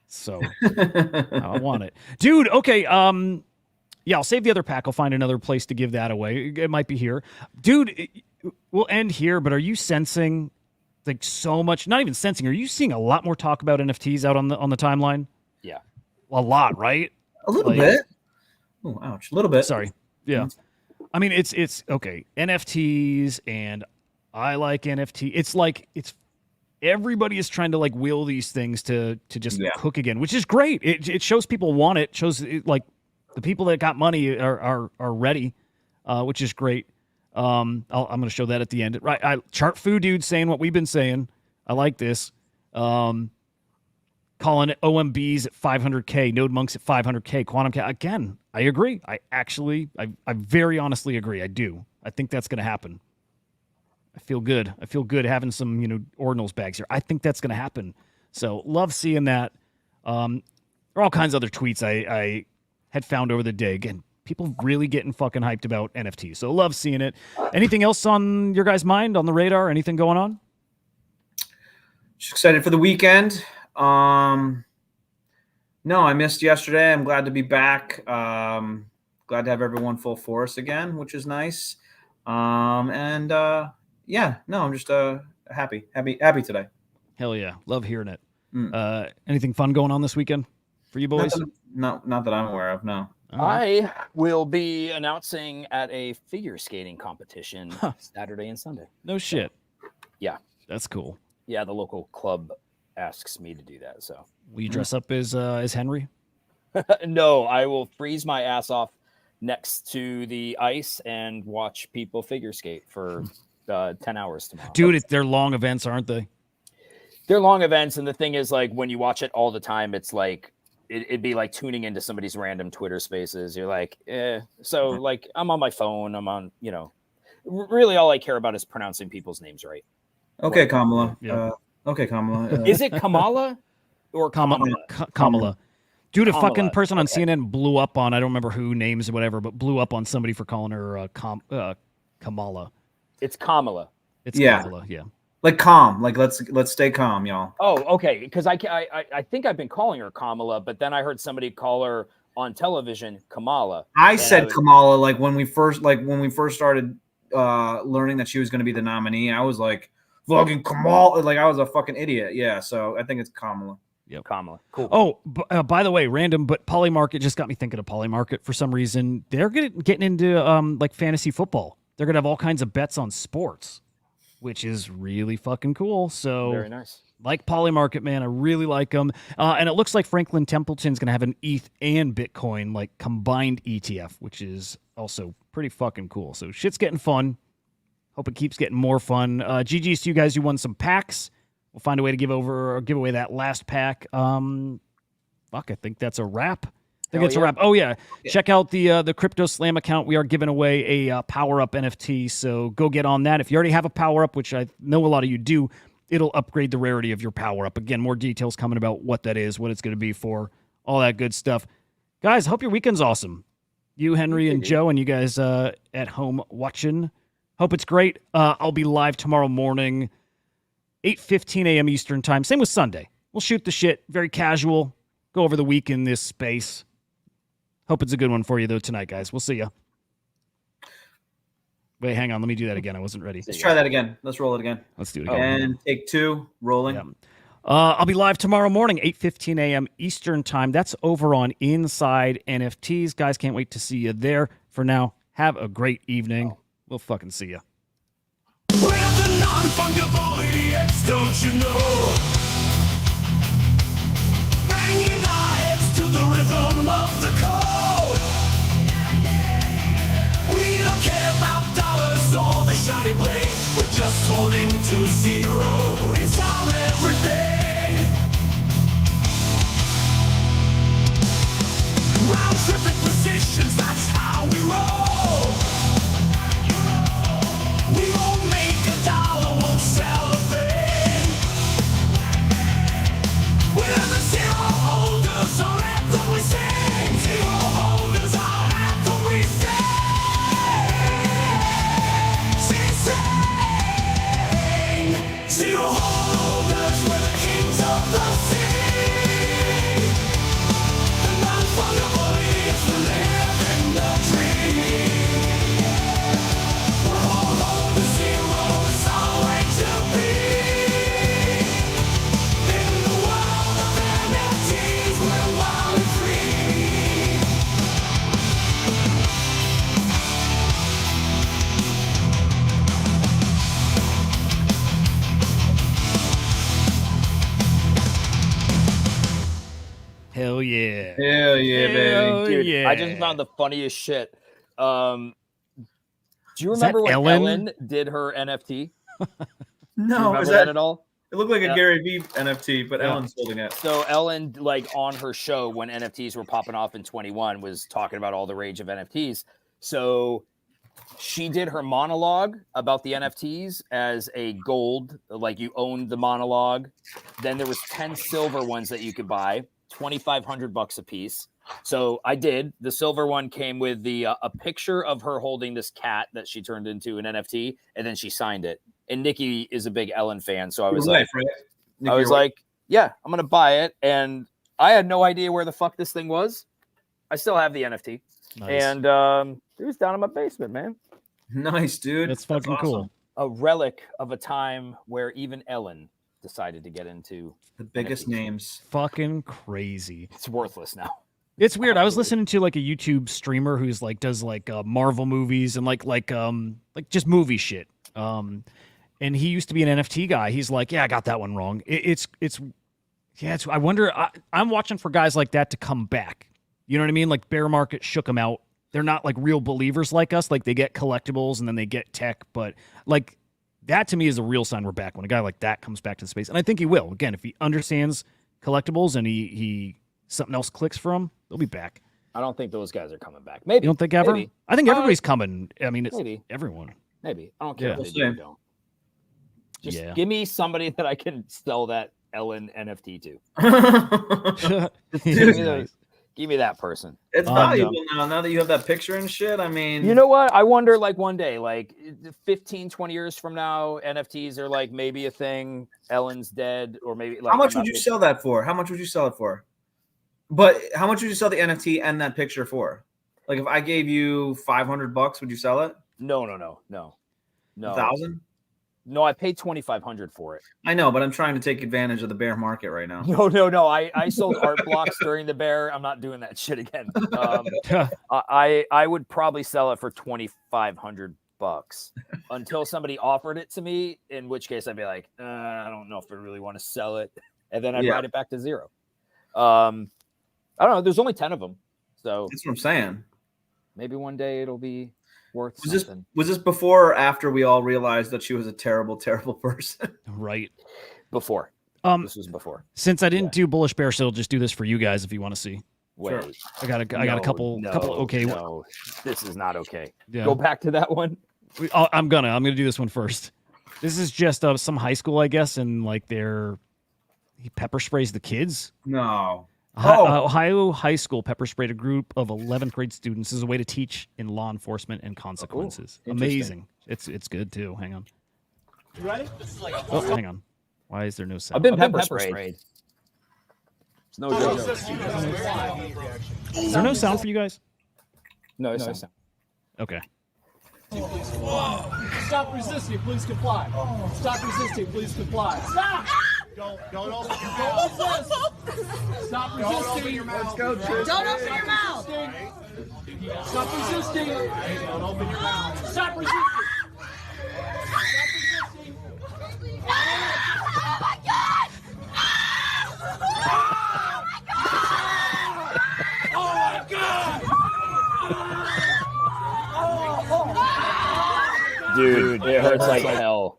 So I want it. Dude, okay. Yeah, I'll save the other pack. I'll find another place to give that away. It might be here. Dude, we'll end here, but are you sensing like so much, not even sensing, are you seeing a lot more talk about NFTs out on the timeline? Yeah. A lot, right? A little bit. Oh, ouch. A little bit. Sorry. Yeah. I mean, it's okay. NFTs, and I like NFT. It's like everybody is trying to like will these things to just cook again, which is great. It shows people want it. Shows like the people that got money are ready, which is great. I'm going to show that at the end. Right, Chart Food Dude saying what we've been saying. I like this. Calling it OMBs at 500K, Node Monks at 500K, Quantum Cat. Again, I agree. I very honestly agree. I do. I think that's going to happen. I feel good. I feel good having some, ordinals bags here. I think that's going to happen. So love seeing that. There are all kinds of other tweets I had found over the day. Again, people really getting fucking hyped about NFTs. So love seeing it. Anything else on your guys' mind, on the radar? Anything going on? Just excited for the weekend. No, I missed yesterday. I'm glad to be back. Glad to have everyone full force again, which is nice. I'm just happy today. Hell yeah. Love hearing it. Anything fun going on this weekend for you boys? Not that I'm aware of, no. I will be announcing at a figure skating competition Saturday and Sunday. No shit. Yeah. That's cool. Yeah, the local club asks me to do that. So will you dress up as Henry? No, I will freeze my ass off next to the ice and watch people figure skate for 10 hours tomorrow. Dude, they're long events, aren't they? They're long events, and the thing is, like, when you watch it all the time, it's like it'd be like tuning into somebody's random Twitter spaces. You're like, So, like, I'm on my phone. I'm on, really all I care about is pronouncing people's names right. Okay, Kamala. Yeah. Okay, Kamala. Is it Kamala or Kamala? Kamala. Dude, a Kamala. fucking person on CNN blew up on, I don't remember who, names or whatever, but blew up on somebody for calling her Kamala. It's Kamala. It's Kamala, yeah. Like calm. Like let's stay calm, y'all. Oh, okay. Because I think I've been calling her Kamala, but then I heard somebody call her on television Kamala. I said Kamala like when we first started learning that she was going to be the nominee. I was like, fucking Kamala, like I was a fucking idiot. Yeah, so I think it's Kamala. Yep. Kamala. Cool. Oh, by the way, random, but Polymarket just got me thinking of Polymarket for some reason. They're getting into like fantasy football. They're gonna have all kinds of bets on sports, which is really fucking cool. So very nice. Like Polymarket, man, I really like them. And it looks like Franklin Templeton's gonna have an ETH and Bitcoin like combined ETF, which is also pretty fucking cool. So shit's getting fun. Hope it keeps getting more fun. GG's to you guys who won some packs. We'll find a way to give away that last pack. I think that's a wrap. I think it's a wrap. Oh, yeah. Check out the Crypto Slam account. We are giving away a power-up NFT, so go get on that. If you already have a power-up, which I know a lot of you do, it'll upgrade the rarity of your power-up. Again, more details coming about what that is, what it's going to be for, all that good stuff. Guys, hope your weekend's awesome. You, Henry, and Joe, and you guys at home watching. Hope it's great. I'll be live tomorrow morning, 8:15 a.m. Eastern time. Same with Sunday. We'll shoot the shit. Very casual. Go over the week in this space. Hope it's a good one for you, though, tonight, guys. We'll see you. Wait, hang on. Let me do that again. I wasn't ready. Let's try that again. Let's roll it again. Let's do it again. And take two. Rolling. Yeah. I'll be live tomorrow morning, 8:15 a.m. Eastern time. That's over on Inside NFTs. Guys, can't wait to see you there. For now, have a great evening. We'll fucking see you. We're the non-fungible idiots, don't you know? Banging our heads to the rhythm of the code. We don't care just holding to zero. It's our everything. Round tripping positions, that's how we roll. We won't make a dollar, won't sell a thing. We're the zero holders, our anthem we sing. Zero holders, our anthem we sing. Zero holders, we're the kings of the sea. The non-fungible is the living the dream. We're all holders, zero is our way to be. In the world of NFTs, we're wild and free. Hell yeah. Hell yeah, Hell baby. Dude, yeah. I just found the funniest shit. Do you Is that remember when Ellen? Ellen did her NFT? Do you No, remember is that that at all? it looked like a Yeah. Gary Vee NFT, but Yeah. Ellen's holding it. So Ellen, like on her show when NFTs were popping off in 21, was talking about all the rage of NFTs. So she did her monologue about the NFTs as a gold, like you owned the monologue. Then there was 10 silver ones that you could buy, $2,500 a piece. So I did. The silver one came with the a picture of her holding this cat that she turned into an NFT, and then she signed it. And Nikki is a big Ellen fan, so I was Your like, wife, right? Nick, I was your wife. like, yeah, I'm gonna buy it, and I had no idea where the fuck this thing was. I still have the NFT, Nice. and it was down in my basement, man. Nice, dude. That's fucking awesome. cool. A relic of a time where even Ellen decided to get into The biggest NFTs. names. Fucking crazy. It's worthless now. It's weird. I was listening to like a YouTube streamer who's like does like Marvel movies and like just movie shit. And he used to be an NFT guy. He's like, yeah, I got that one wrong. It's I wonder. I'm watching for guys like that to come back. You know what I mean? Like bear market shook them out. They're not like real believers like us. Like they get collectibles and then they get tech, but like that to me is a real sign we're back when a guy like that comes back to the space. And I think he will. Again, if he understands collectibles and he something else clicks for him, they'll be back. I don't think those guys are coming back. Maybe You don't think ever? Maybe. I think everybody's coming. I mean, it's Maybe. everyone. Maybe. I don't care Yeah. if they do or don't. Just Yeah. give me somebody that I can sell that Ellen NFT to. He's me the- nice. Give me that person. It's Um, valuable now that you have that picture and shit. I mean, You know what? I wonder, like, one day, like 15, 20 years from now, NFTs are like maybe a thing. Ellen's dead, or maybe like how much I'm would not you sell that for? How much would you sell it for? But how much would you sell the NFT and that picture for? Like if I gave you $500, would you sell it? No. 1,000? No, I paid 2,500 for it. I know, but I'm trying to take advantage of the bear market right now. No. I sold art blocks during the bear. I'm not doing that shit again. I would probably sell it for $2,500 until somebody offered it to me, in which case I'd be like, I don't know if I really want to sell it, and then I'd Yeah. write it back to zero. I don't know. There's only 10 of them, so That's what I'm saying. maybe one day it'll be worth Was something. this before or after we all realized that she was a terrible, terrible person? Right. Before. This was before. Since I didn't do Bullish Bear, so I'll just do this for you guys if you want to see. Wait. Sure. I got a couple okay. No, this is not okay. Yeah. Go back to that one. I'm gonna do this one first. This is just some high school, I guess, and like he pepper sprays the kids. No. Oh. Ohio high school pepper sprayed a group of 11th grade students as a way to teach in law enforcement and consequences. Amazing. It's good too. Hang on. You ready? Oh, hang on. Why is there no sound? I've been pepper sprayed. It's no joke. Is there no sound for you guys? No, it's not. Okay. Stop resisting, please comply. Stop resisting, please comply. Stop! Don't resist. Stop resisting. Don't open your mouth. Let's go, Tristan. Don't open your mouth. Stop resisting. Don't open your mouth. Stop resisting. Oh my God! Oh my God! Dude, it hurts like hell.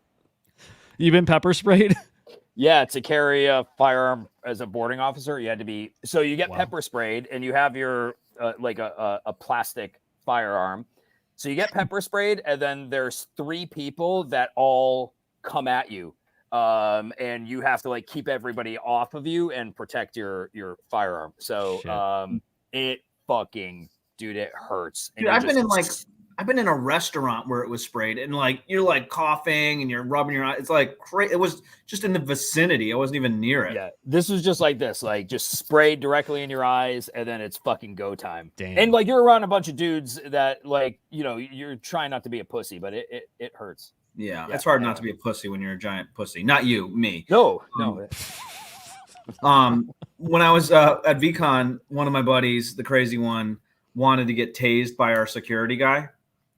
You been pepper sprayed? Yeah, to carry a firearm as a boarding officer, you had to be. So you get Wow. pepper sprayed, and you have your like a plastic firearm. So you get pepper sprayed, and then there's 3 people that all come at you, and you have to like keep everybody off of you and protect your firearm. So Shit. it fucking, dude, it hurts. And Dude, I've been in a restaurant where it was sprayed, and like you're like coughing and you're rubbing your eyes. It's like crazy. It was just in the vicinity. I wasn't even near it. Yeah, this was just like this, like just sprayed directly in your eyes, and then it's fucking go time. Damn. And like you're around a bunch of dudes that like, you know, you're trying not to be a pussy, but it hurts. Yeah, Yeah, it's hard not yeah. to be a pussy when you're a giant pussy. Not you, me. No. When I was at VCon, one of my buddies, the crazy one, wanted to get tased by our security guy,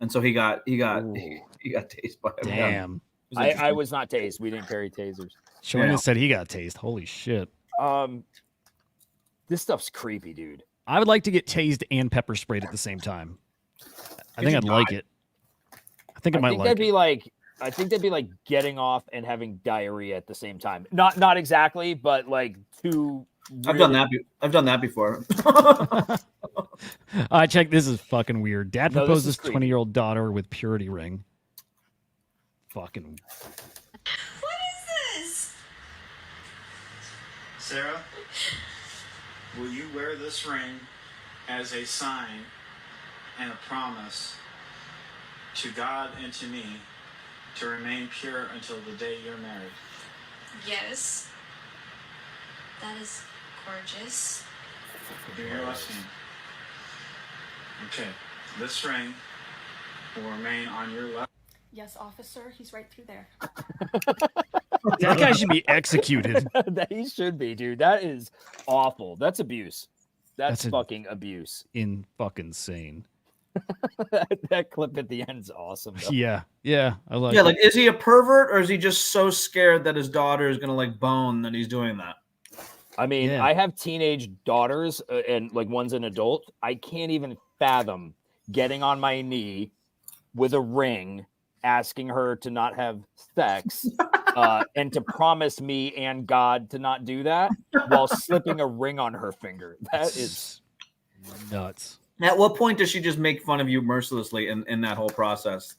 and so he got tased by him. Damn. It was I interesting. was not tased. We didn't carry tasers. Shoyna Yeah. said he got tased. Holy shit. This stuff's creepy, dude. I would like to get tased and pepper sprayed at the same time. I think you I'd like it. I think I might like it. I think that'd be like getting off and having diarrhea at the same time. Not exactly, but like two. I've done that. I've done that before. Check. This is fucking weird. Dad No, this proposes is creepy. 20-year-old daughter with purity ring. Fucking. What is this? Sarah, will you wear this ring as a sign and a promise to God and to me to remain pure until the day you're married? Yes. That is gorgeous. Do your left hand. Okay, this ring will remain on your left. Yes, officer, he's right through there. That guy should be executed. That he should be, dude. That is awful. That's abuse. That's That's fucking abuse. In fucking sane. That clip at the end is awesome. though. Yeah. Yeah. I like Yeah, it. like is he a pervert or is he just so scared that his daughter is gonna like bone that he's doing that? I mean, Yeah. I have teenage daughters and like one's an adult. I can't even fathom getting on my knee with a ring, asking her to not have sex and to promise me and God to not do that while slipping a ring on her finger. That is nuts. At what point does she just make fun of you mercilessly in that whole process?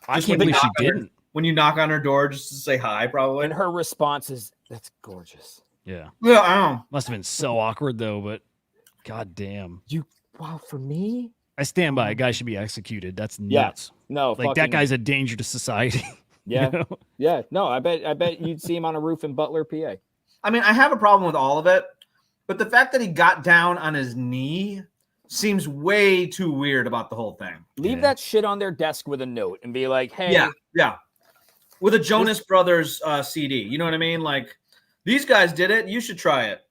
I Just can't when you believe she knock on her- didn't. When you knock on her door just to say hi, probably. and her response is, "That's gorgeous." Yeah. Yeah, I don't know. Must have been so awkward though, but god damn. Wow, for me? I stand by. A guy should be executed. That's Yeah. nuts. No, Like that guy's a danger to society. you Yeah. know? Yeah. No, I bet you'd see him on a roof in Butler, PA. I mean, I have a problem with all of it, but the fact that he got down on his knee seems way too weird about the whole thing. Leave Yeah. that shit on their desk with a note and be like, "Hey, Yeah. With a Jonas Brothers CD. You know what I mean? Like, these guys did it. You should try it.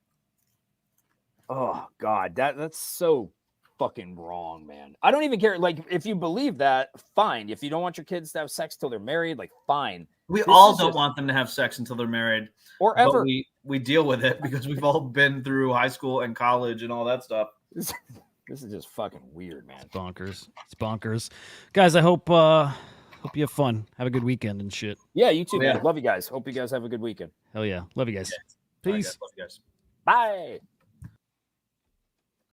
oh God, that's so fucking wrong, man. I don't even care. Like, if you believe that, fine. If you don't want your kids to have sex till they're married, like, fine. We This all is don't just- want them to have sex until they're married. Or But ever. we deal with it because we've all been through high school and college and all that stuff. This is just fucking weird, man. Bonkers. It's bonkers. Guys, I hope you have fun. Have a good weekend and shit. Yeah, you too, man. Yeah. Love you guys. Hope you guys have a good weekend. Hell yeah. Love you guys. All right, Peace. guys. Love you guys. Bye.